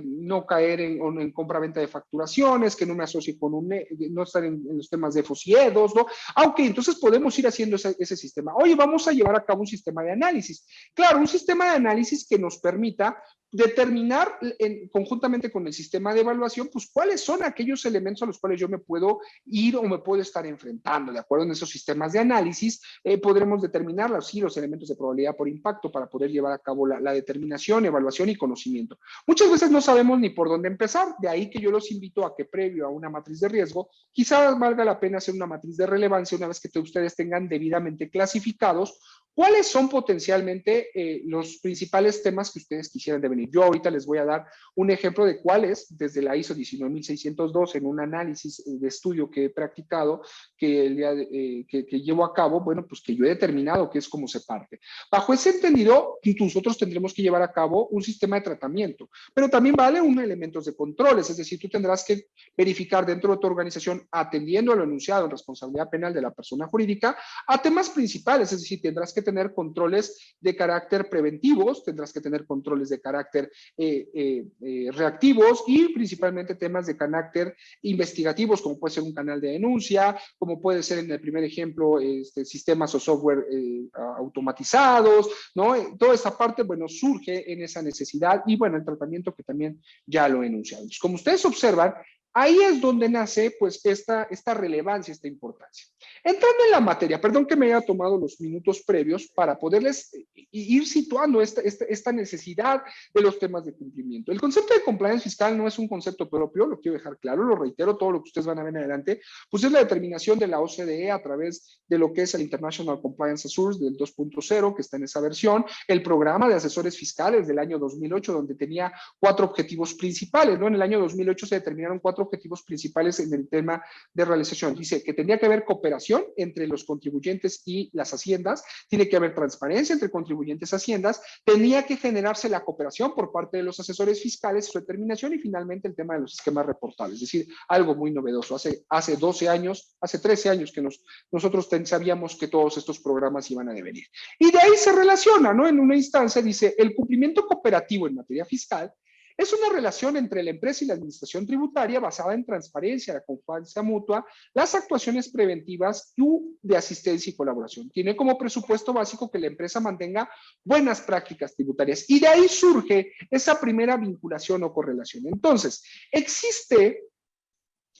no caer en compra-venta de facturaciones, que no me asocie con no estar en los temas de EFOS y EDOS, ¿no? Aunque entonces podemos ir haciendo ese sistema. Oye, vamos a llevar a cabo un sistema de análisis. Claro, un sistema de análisis que nos permita determinar conjuntamente con el sistema de evaluación, pues cuáles son aquellos elementos a los cuales yo me puedo ir o me puedo estar enfrentando. De acuerdo en esos sistemas de análisis, podremos determinar los elementos de probabilidad por impacto para poder llevar a cabo la determinación, evaluación y conocimiento. Muchas veces no sabemos ni por dónde empezar, de ahí que yo los invito a que previo a una matriz de riesgo, quizás valga la pena hacer una matriz de relevancia una vez que ustedes tengan debidamente clasificados cuáles son potencialmente los principales temas que ustedes quisieran devenir. Yo ahorita les voy a dar un ejemplo de cuáles, desde la ISO 19602, en un análisis de estudio que he practicado, que llevo a cabo, bueno, pues que yo he determinado que es cómo se parte. Bajo ese entendido, nosotros tendremos que llevar a cabo un sistema de tratamiento, pero también vale un elementos de controles, es decir, tú tendrás que verificar dentro de tu organización, atendiendo a lo enunciado en responsabilidad penal de la persona jurídica, a temas principales, es decir, tendrás que tener controles de carácter preventivos, tendrás que tener controles de carácter reactivos y principalmente temas de carácter investigativos, como puede ser un canal de denuncia, como puede ser en el primer ejemplo, sistemas o software automatizados, ¿no? Toda esa parte, bueno, surge en esa necesidad y, bueno, el tratamiento que también ya lo he enunciado. Entonces, como ustedes observan, ahí es donde nace, pues, esta relevancia, esta importancia. Entrando en la materia, perdón que me haya tomado los minutos previos para poderles ir situando esta necesidad de los temas de cumplimiento. El concepto de compliance fiscal no es un concepto propio, lo quiero dejar claro, lo reitero, todo lo que ustedes van a ver en adelante, pues es la determinación de la OCDE a través de lo que es el International Compliance Assurance del 2.0, que está en esa versión, el programa de asesores fiscales del año 2008, donde tenía 4 objetivos principales, ¿no? En el año 2008 se determinaron 4 objetivos principales en el tema de realización. Dice que tenía que haber cooperación entre los contribuyentes y las haciendas, tiene que haber transparencia entre contribuyentes y haciendas, tenía que generarse la cooperación por parte de los asesores fiscales, su determinación y finalmente el tema de los esquemas reportables, es decir, algo muy novedoso. Hace 12 años, hace 13 años que nosotros sabíamos que todos estos programas iban a devenir. Y de ahí se relaciona, ¿no? En una instancia dice, el cumplimiento cooperativo en materia fiscal es una relación entre la empresa y la administración tributaria basada en transparencia, la confianza mutua, las actuaciones preventivas y de asistencia y colaboración. Tiene como presupuesto básico que la empresa mantenga buenas prácticas tributarias y de ahí surge esa primera vinculación o correlación. Entonces, existe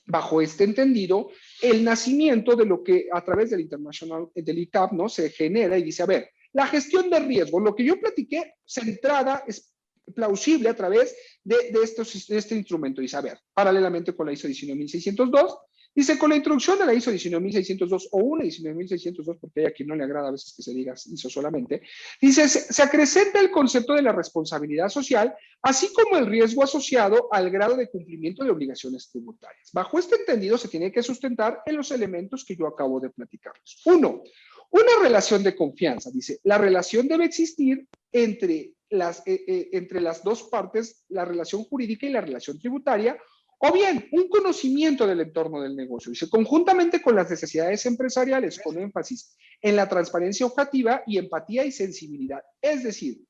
bajo este entendido, el nacimiento de lo que a través del del ICAP, ¿no? Se genera y dice, a ver, la gestión de riesgo, lo que yo platiqué, centrada es plausible a través de este instrumento. Dice, a ver, paralelamente con la ISO 19602, dice, con la introducción de la ISO 19602 o una 19602, porque hay a quien no le agrada a veces que se diga ISO solamente, dice, se acrecenta el concepto de la responsabilidad social, así como el riesgo asociado al grado de cumplimiento de obligaciones tributarias. Bajo este entendido se tiene que sustentar en los elementos que yo acabo de platicarles. Uno, una relación de confianza. Dice, la relación debe existir entre las dos partes, la relación jurídica y la relación tributaria, o bien un conocimiento del entorno del negocio. Dice, conjuntamente con las necesidades empresariales, con énfasis en la transparencia objetiva y empatía y sensibilidad. Es decir,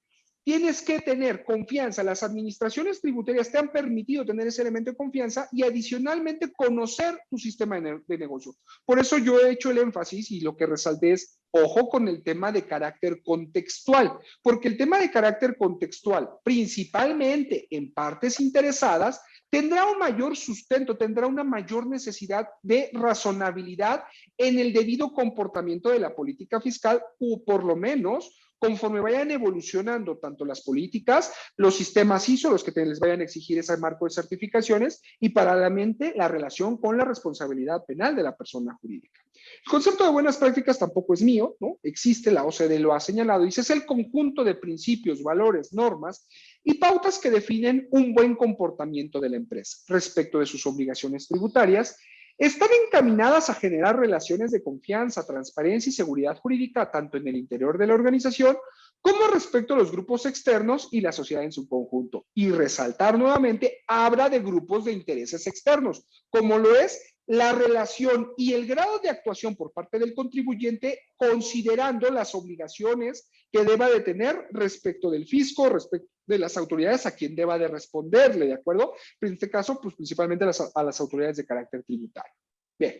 tienes que tener confianza. Las administraciones tributarias te han permitido tener ese elemento de confianza y adicionalmente conocer tu sistema de negocio. Por eso yo he hecho el énfasis y lo que resalté es, ojo con el tema de carácter contextual, porque el tema de carácter contextual, principalmente en partes interesadas, tendrá un mayor sustento, tendrá una mayor necesidad de razonabilidad en el debido comportamiento de la política fiscal, o por lo menos conforme vayan evolucionando tanto las políticas, los sistemas ISO, los que les vayan a exigir ese marco de certificaciones, y paralelamente la relación con la responsabilidad penal de la persona jurídica. El concepto de buenas prácticas tampoco es mío, ¿no? Existe, la OCDE lo ha señalado, dice, es el conjunto de principios, valores, normas y pautas que definen un buen comportamiento de la empresa respecto de sus obligaciones tributarias. Están encaminadas a generar relaciones de confianza, transparencia y seguridad jurídica tanto en el interior de la organización como respecto a los grupos externos y la sociedad en su conjunto. Y resaltar nuevamente, habla de grupos de intereses externos, como lo es la relación y el grado de actuación por parte del contribuyente, considerando las obligaciones que deba de tener respecto del fisco, respecto de las autoridades a quien deba de responderle, ¿de acuerdo? Pero en este caso, pues principalmente a las autoridades de carácter tributario. Bien.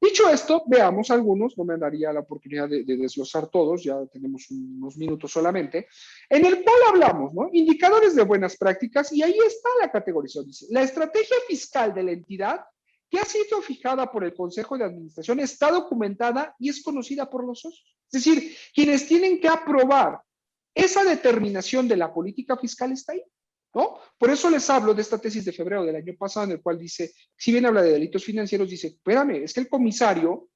Dicho esto, veamos algunos, no me daría la oportunidad de desglosar todos, ya tenemos unos minutos solamente, en el cual hablamos, ¿no? Indicadores de buenas prácticas, y ahí está la categorización. Dice, la estrategia fiscal de la entidad que ha sido fijada por el Consejo de Administración está documentada y es conocida por los socios. Es decir, quienes tienen que aprobar esa determinación de la política fiscal está ahí, ¿no? Por eso les hablo de esta tesis de febrero del año pasado, en el cual dice, si bien habla de delitos financieros, dice, espérame, es que el comisario,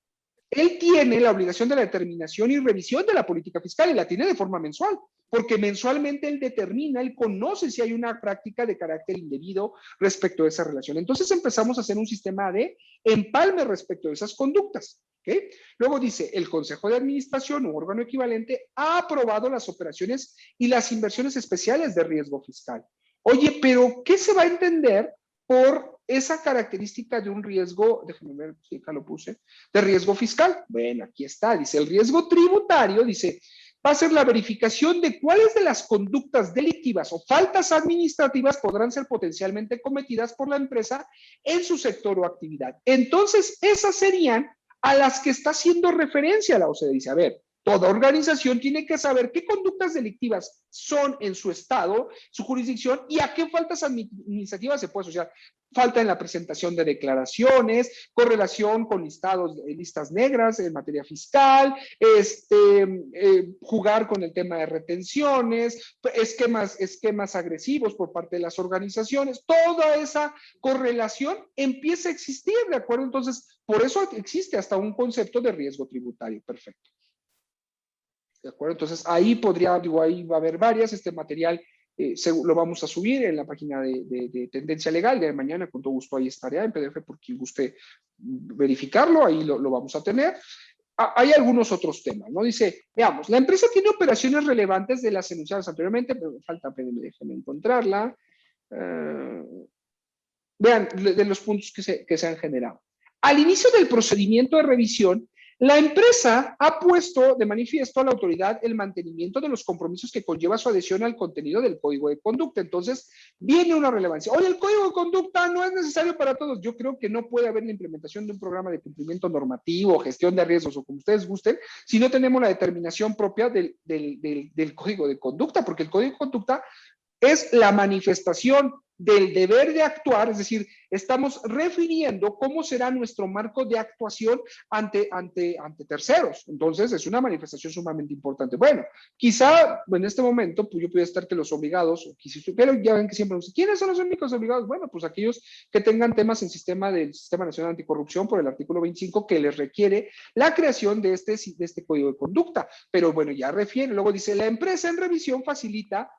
él tiene la obligación de la determinación y revisión de la política fiscal y la tiene de forma mensual, porque mensualmente él determina, él conoce si hay una práctica de carácter indebido respecto a esa relación. Entonces empezamos a hacer un sistema de empalme respecto a esas conductas. ¿Okay? Luego dice, el Consejo de Administración u órgano equivalente ha aprobado las operaciones y las inversiones especiales de riesgo fiscal. Oye, pero ¿qué se va a entender por esa característica de un riesgo, déjenme ver si acá lo puse, de riesgo fiscal? Bueno, aquí está, dice, el riesgo tributario, dice, va a ser la verificación de cuáles de las conductas delictivas o faltas administrativas podrán ser potencialmente cometidas por la empresa en su sector o actividad. Entonces, esas serían a las que está haciendo referencia la OCDE. Dice, a ver, toda organización tiene que saber qué conductas delictivas son en su estado, su jurisdicción, y a qué faltas administrativas se puede asociar. Falta en la presentación de declaraciones, correlación con listas negras en materia fiscal, jugar con el tema de retenciones, esquemas agresivos por parte de las organizaciones. Toda esa correlación empieza a existir, ¿de acuerdo? Entonces, por eso existe hasta un concepto de riesgo tributario. Perfecto. ¿De acuerdo? Entonces, ahí ahí va a haber varias. Este material lo vamos a subir en la página de Tendencia Legal de mañana. Con todo gusto ahí estará en PDF por quien guste verificarlo. Ahí lo vamos a tener. Hay algunos otros temas, ¿no? Dice, veamos, la empresa tiene operaciones relevantes de las enunciadas anteriormente, pero me falta, déjenme encontrarla. Vean, de los puntos que se han generado. Al inicio del procedimiento de revisión, la empresa ha puesto de manifiesto a la autoridad el mantenimiento de los compromisos que conlleva su adhesión al contenido del Código de Conducta. Entonces, viene una relevancia. Oye, el Código de Conducta no es necesario para todos. Yo creo que no puede haber la implementación de un programa de cumplimiento normativo, gestión de riesgos o como ustedes gusten, si no tenemos la determinación propia del Código de Conducta, porque el Código de Conducta es la manifestación del deber de actuar, es decir, estamos refiriendo cómo será nuestro marco de actuación ante terceros. Entonces, es una manifestación sumamente importante. Bueno, quizá en este momento, pues yo pudiera estar que los obligados, pero ya ven que siempre nos dicen, ¿quiénes son los únicos obligados? Bueno, pues aquellos que tengan temas en del Sistema Nacional Anticorrupción por el artículo 25 que les requiere la creación de este código de conducta. Pero bueno, ya refiere, luego dice, la empresa en revisión facilita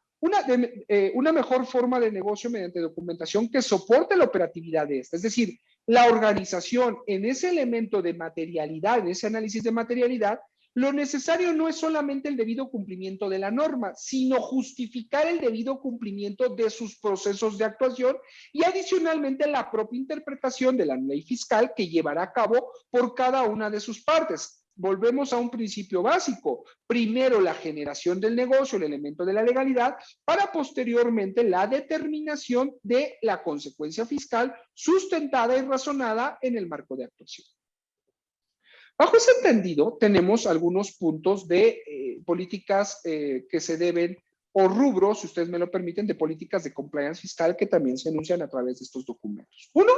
una mejor forma de negocio mediante documentación que soporte la operatividad de esta. Es decir, la organización en ese elemento de materialidad, en ese análisis de materialidad, lo necesario no es solamente el debido cumplimiento de la norma, sino justificar el debido cumplimiento de sus procesos de actuación y adicionalmente la propia interpretación de la ley fiscal que llevará a cabo por cada una de sus partes. Volvemos a un principio básico. Primero la generación del negocio, el elemento de la legalidad, para posteriormente la determinación de la consecuencia fiscal sustentada y razonada en el marco de actuación. Bajo ese entendido, tenemos algunos puntos de políticas que se deben o rubros, si ustedes me lo permiten, de políticas de compliance fiscal que también se enuncian a través de estos documentos. Uno,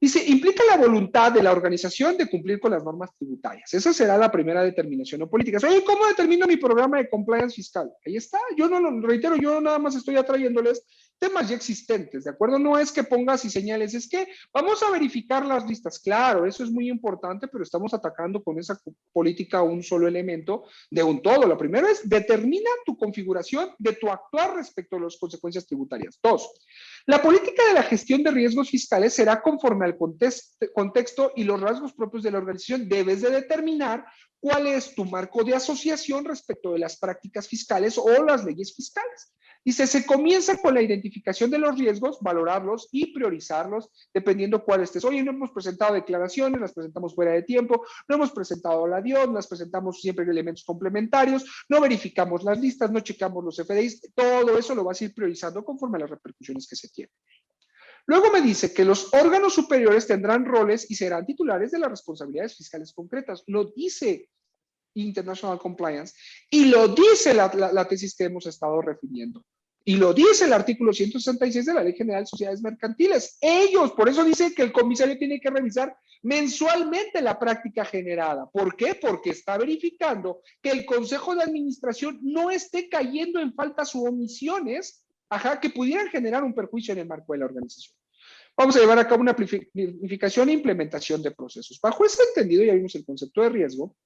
dice, implica la voluntad de la organización de cumplir con las normas tributarias. Esa será la primera determinación o política. Oye, ¿cómo determino mi programa de compliance fiscal? Ahí está. Yo no lo reitero, yo nada más estoy atrayéndoles temas ya existentes, ¿de acuerdo? No es que pongas y señales, es que vamos a verificar las listas. Claro, eso es muy importante, pero estamos atacando con esa política un solo elemento de un todo. Lo primero es determina tu configuración de tu actuar respecto a las consecuencias tributarias. Dos, la política de la gestión de riesgos fiscales será conforme al contexto y los rasgos propios de la organización. Debes de determinar cuál es tu marco de asociación respecto de las prácticas fiscales o las leyes fiscales. Dice, se comienza con la identificación de los riesgos, valorarlos y priorizarlos dependiendo cuál estés. Oye, no hemos presentado declaraciones, las presentamos fuera de tiempo, no hemos presentado la DIOT, las presentamos siempre en elementos complementarios, no verificamos las listas, no checamos los FDIs, todo eso lo vas a ir priorizando conforme a las repercusiones que se tienen. Luego me dice que los órganos superiores tendrán roles y serán titulares de las responsabilidades fiscales concretas. Lo dice International Compliance y lo dice la tesis que hemos estado refiriendo. Y lo dice el artículo 166 de la Ley General de Sociedades Mercantiles. Ellos, por eso dice que el comisario tiene que revisar mensualmente la práctica generada. ¿Por qué? Porque está verificando que el Consejo de Administración no esté cayendo en faltas u omisiones, que pudieran generar un perjuicio en el marco de la organización. Vamos a llevar a cabo una planificación e implementación de procesos. Bajo este entendido, ya vimos el concepto de riesgo.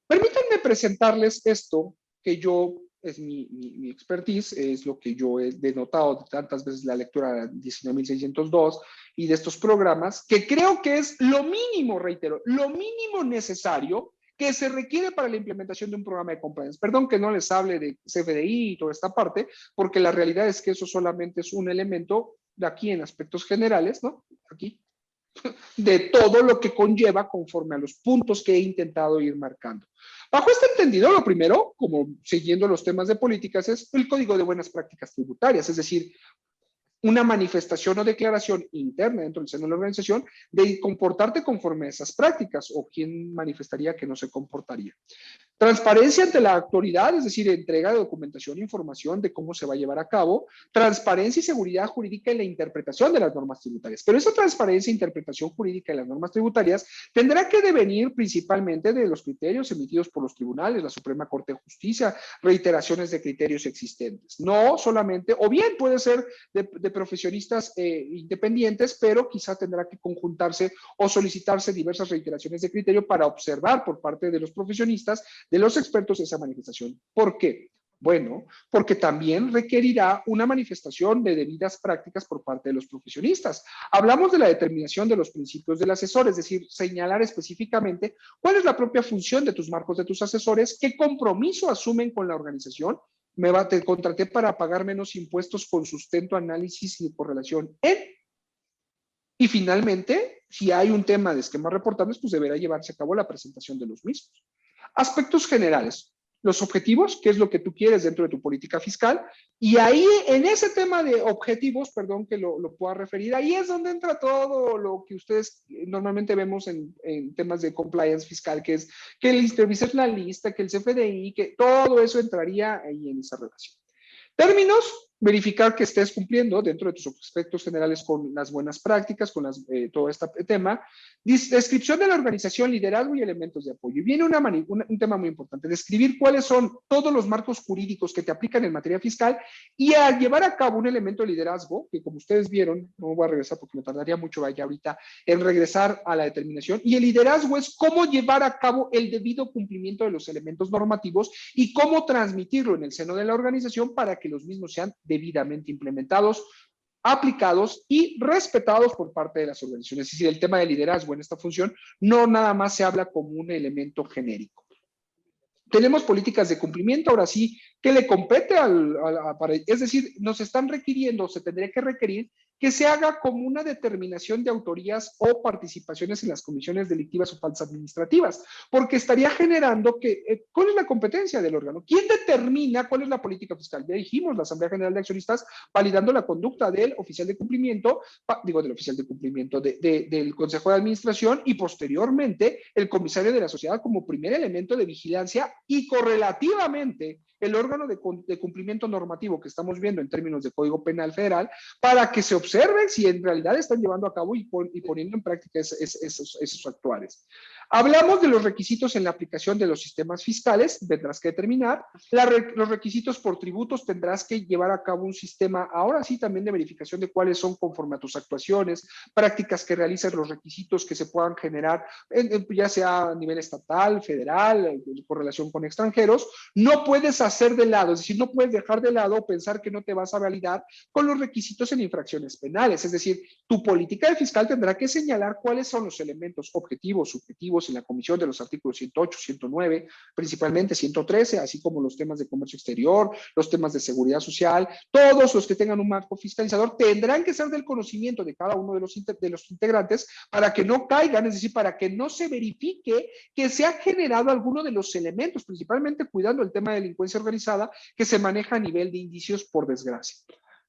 Permítanme presentarles esto que yo, es mi expertise, es lo que yo he denotado tantas veces la lectura 19.602 y de estos programas, que creo que es lo mínimo, reitero, lo mínimo necesario que se requiere para la implementación de un programa de compliance. Perdón que no les hable de CFDI y toda esta parte, porque la realidad es que eso solamente es un elemento de aquí en aspectos generales, ¿no? Aquí, de todo lo que conlleva conforme a los puntos que he intentado ir marcando. Bajo este entendido, lo primero, como siguiendo los temas de políticas, es el Código de Buenas Prácticas Tributarias, es decir, una manifestación o declaración interna dentro del seno de la organización de comportarte conforme a esas prácticas, o quién manifestaría que no se comportaría. Transparencia ante la autoridad, es decir, entrega de documentación e información de cómo se va a llevar a cabo. Transparencia y seguridad jurídica en la interpretación de las normas tributarias. Pero esa transparencia e interpretación jurídica en las normas tributarias tendrá que devenir principalmente de los criterios emitidos por los tribunales, la Suprema Corte de Justicia, reiteraciones de criterios existentes. No solamente, o bien puede ser de profesionistas independientes, pero quizá tendrá que conjuntarse o solicitarse diversas reiteraciones de criterio para observar por parte de los profesionistas, de los expertos, esa manifestación. ¿Por qué? Bueno, porque también requerirá una manifestación de debidas prácticas por parte de los profesionistas. Hablamos de la determinación de los principios del asesor, es decir, señalar específicamente cuál es la propia función de tus marcos de tus asesores, qué compromiso asumen con la organización. Te contraté para pagar menos impuestos con sustento, análisis y correlación en. Y finalmente, si hay un tema de esquemas reportables, pues deberá llevarse a cabo la presentación de los mismos. Aspectos generales, los objetivos, qué es lo que tú quieres dentro de tu política fiscal, y ahí en ese tema de objetivos, perdón que lo pueda referir, ahí es donde entra todo lo que ustedes normalmente vemos en temas de compliance fiscal, que es que el Interviser la lista, que el CFDI, que todo eso entraría ahí en esa relación. Términos, verificar que estés cumpliendo dentro de tus aspectos generales con las buenas prácticas, con todo este tema. Descripción de la organización, liderazgo y elementos de apoyo. Y viene un tema muy importante, describir cuáles son todos los marcos jurídicos que te aplican en materia fiscal y a llevar a cabo un elemento de liderazgo, que como ustedes vieron, no voy a regresar porque me tardaría mucho vaya ahorita en regresar a la determinación, y el liderazgo es cómo llevar a cabo el debido cumplimiento de los elementos normativos y cómo transmitirlo en el seno de la organización para que los mismos sean debidamente implementados, aplicados y respetados por parte de las organizaciones. Es decir, el tema de liderazgo en esta función no nada más se habla como un elemento genérico. Tenemos políticas de cumplimiento, ahora sí, que le compete es decir, nos están requiriendo, se tendría que requerir que se haga como una determinación de autorías o participaciones en las comisiones delictivas o faltas administrativas, porque estaría generando que, ¿cuál es la competencia del órgano? ¿Quién determina cuál es la política fiscal? Ya dijimos, la Asamblea General de Accionistas validando la conducta del oficial de cumplimiento, del oficial de cumplimiento del Consejo de Administración y posteriormente el comisario de la sociedad como primer elemento de vigilancia y correlativamente el órgano de cumplimiento normativo que estamos viendo en términos de Código Penal Federal para que se observen si en realidad están llevando a cabo y poniendo en práctica esos actuales. Hablamos de los requisitos en la aplicación de los sistemas fiscales, tendrás que determinar. Los requisitos por tributos tendrás que llevar a cabo un sistema, ahora sí, también de verificación de cuáles son conforme a tus actuaciones, prácticas que realizas, los requisitos que se puedan generar, ya sea a nivel estatal, federal, con relación con extranjeros. No puedes hacer de lado, es decir, no puedes dejar de lado o pensar que no te vas a validar con los requisitos en infracciones penales. Es decir, tu política de fiscal tendrá que señalar cuáles son los elementos objetivos, subjetivos en la comisión de los artículos 108, 109, principalmente 113, así como los temas de comercio exterior, los temas de seguridad social. Todos los que tengan un marco fiscalizador tendrán que ser del conocimiento de cada uno de los integrantes para que no caigan, es decir, para que no se verifique que se ha generado alguno de los elementos, principalmente cuidando el tema de delincuencia organizada que se maneja a nivel de indicios, por desgracia.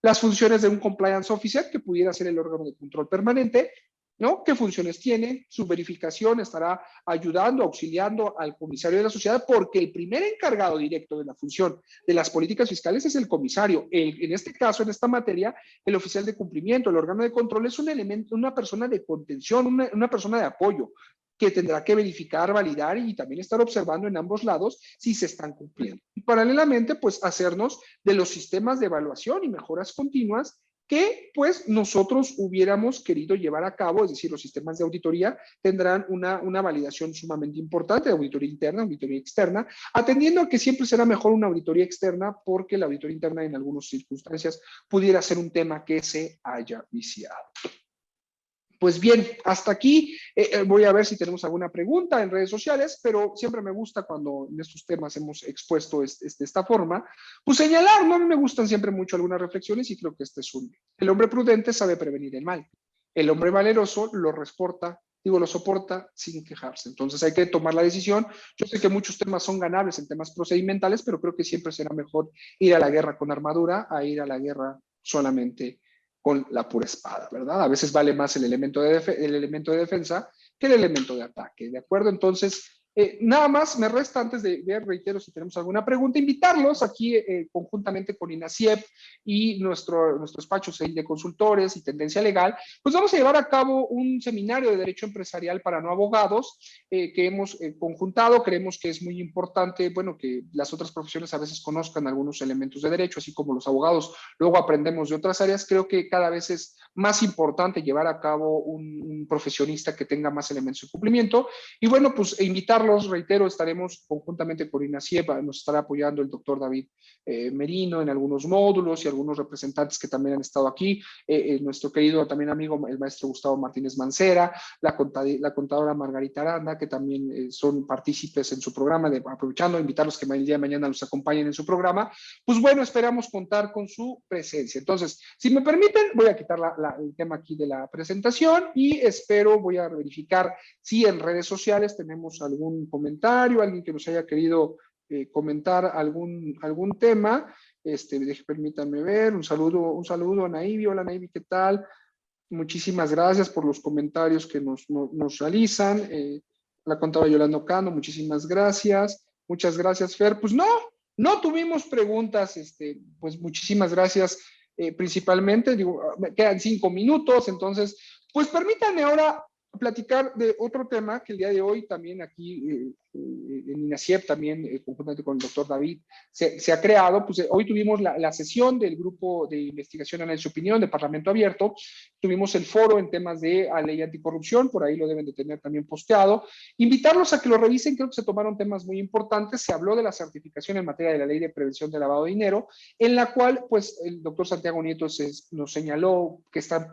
Las funciones de un compliance officer, que pudiera ser el órgano de control permanente, ¿no? ¿Qué funciones tiene? Su verificación estará ayudando, auxiliando al comisario de la sociedad, porque el primer encargado directo de la función de las políticas fiscales es el comisario. En este caso, en esta materia, el oficial de cumplimiento, el órgano de control es un elemento, una persona de contención, una persona de apoyo, que tendrá que verificar, validar y también estar observando en ambos lados si se están cumpliendo. Y paralelamente, pues hacernos de los sistemas de evaluación y mejoras continuas que pues nosotros hubiéramos querido llevar a cabo, es decir, los sistemas de auditoría tendrán una validación sumamente importante de auditoría interna, auditoría externa, atendiendo a que siempre será mejor una auditoría externa porque la auditoría interna en algunas circunstancias pudiera ser un tema que se haya viciado. Pues bien, hasta aquí voy a ver si tenemos alguna pregunta en redes sociales, pero siempre me gusta cuando en estos temas hemos expuesto de esta forma, pues señalar, ¿no? A mí me gustan siempre mucho algunas reflexiones y creo que este es un. El hombre prudente sabe prevenir el mal. El hombre valeroso lo soporta sin quejarse. Entonces hay que tomar la decisión. Yo sé que muchos temas son ganables en temas procedimentales, pero creo que siempre será mejor ir a la guerra con armadura a ir a la guerra solamente con la pura espada, ¿verdad? A veces vale más el elemento de defensa que el elemento de ataque, ¿de acuerdo? Entonces, nada más me resta antes de ver, reitero, si tenemos alguna pregunta, invitarlos aquí conjuntamente con INASIEP y nuestro despacho de consultores y tendencia legal, pues vamos a llevar a cabo un seminario de derecho empresarial para no abogados que hemos conjuntado. Creemos que es muy importante, bueno, que las otras profesiones a veces conozcan algunos elementos de derecho, así como los abogados luego aprendemos de otras áreas. Creo que cada vez es más importante llevar a cabo un profesionista que tenga más elementos de cumplimiento. Y bueno, pues invitarlos, reitero, estaremos conjuntamente con INASIEP, nos estará apoyando el doctor David Merino en algunos módulos y algunos representantes que también han estado aquí, nuestro querido también amigo, el maestro Gustavo Martínez Mancera, la contadora Margarita Aranda, que también son partícipes en su programa, aprovechando, invitarlos que el día de mañana los acompañen en su programa. Pues bueno, esperamos contar con su presencia. Entonces, si me permiten, voy a quitar el tema aquí de la presentación y voy a verificar si en redes sociales tenemos algún comentario, alguien que nos haya querido comentar algún tema. Permítanme ver, un saludo a Naivi. Hola Naivi, ¿qué tal? Muchísimas gracias por los comentarios que nos realizan. La contadora Yolanda Ocando, muchísimas gracias. Muchas gracias, Fer. Pues no tuvimos preguntas, pues muchísimas gracias. Principalmente, me quedan 5 minutos, entonces, pues permítanme ahora platicar de otro tema que el día de hoy también aquí en INASIEP, también conjuntamente con el doctor David, se ha creado. Pues hoy tuvimos la sesión del grupo de investigación, análisis y opinión de Parlamento Abierto, tuvimos el foro en temas de ley anticorrupción, por ahí lo deben de tener también posteado. Invitarlos a que lo revisen, creo que se tomaron temas muy importantes. Se habló de la certificación en materia de la ley de prevención de lavado de dinero, en la cual pues el doctor Santiago Nieto nos señaló que están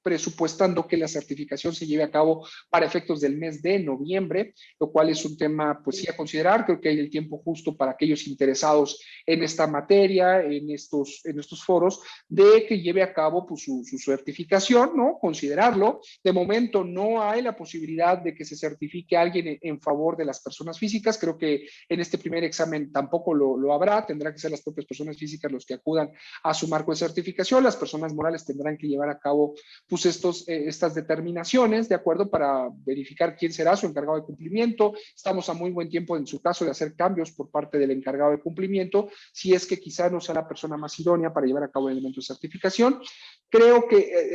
presupuestando que la certificación se lleve a cabo para efectos del mes de noviembre, lo cual es un tema, pues sí, a considerar. Creo que hay el tiempo justo para aquellos interesados en esta materia, en estos foros, de que lleve a cabo pues, su certificación, ¿no? Considerarlo. De momento no hay la posibilidad de que se certifique a alguien en favor de las personas físicas. Creo que en este primer examen tampoco lo habrá. Tendrán que ser las propias personas físicas los que acudan a su marco de certificación. Las personas morales tendrán que llevar a cabo pues estas determinaciones, ¿de acuerdo? Para verificar quién será su encargado de cumplimiento. Estamos a muy buen tiempo en su caso de hacer cambios por parte del encargado de cumplimiento, si es que quizá no sea la persona más idónea para llevar a cabo el elemento de certificación. Creo que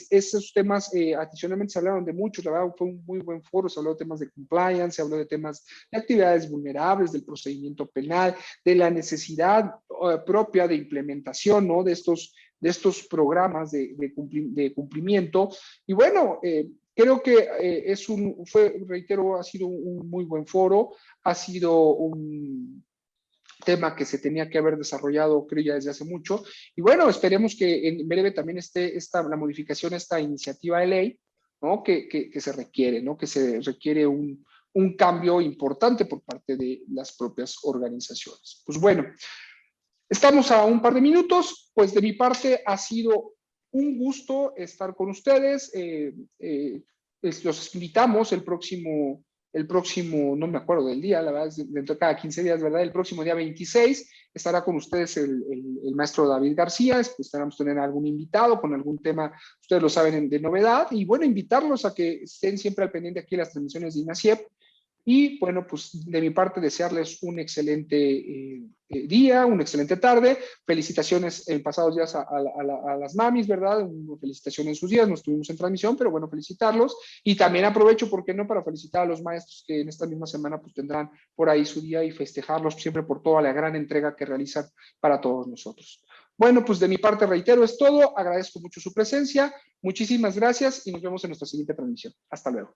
esos temas adicionalmente se hablaron de muchos, la verdad fue un muy buen foro, se habló de temas de compliance, se habló de temas de actividades vulnerables, del procedimiento penal, de la necesidad propia de implementación, ¿no? de estos programas de cumplimiento. Y bueno, creo que reitero, ha sido un muy buen foro, ha sido un tema que se tenía que haber desarrollado, creo, ya desde hace mucho. Y bueno, esperemos que en breve también esté la modificación, esta iniciativa de ley, ¿no? que se requiere, ¿no? Que se requiere un cambio importante por parte de las propias organizaciones. Pues bueno, estamos a un par de minutos, pues de mi parte ha sido un gusto estar con ustedes. Los invitamos el próximo, no me acuerdo del día, la verdad, es dentro de cada 15 días, ¿verdad? El próximo día 26 estará con ustedes el maestro David García. Esperamos tener algún invitado con algún tema, ustedes lo saben, de novedad. Y bueno, invitarlos a que estén siempre al pendiente aquí de las transmisiones de INACIEP. Y bueno, pues de mi parte desearles un excelente día, una excelente tarde. Felicitaciones en pasados días a las mamis, ¿verdad? Felicitaciones en sus días, no estuvimos en transmisión, pero bueno, felicitarlos. Y también aprovecho, ¿por qué no?, para felicitar a los maestros que en esta misma semana pues tendrán por ahí su día y festejarlos siempre por toda la gran entrega que realizan para todos nosotros. Bueno, pues de mi parte reitero, es todo. Agradezco mucho su presencia. Muchísimas gracias y nos vemos en nuestra siguiente transmisión. Hasta luego.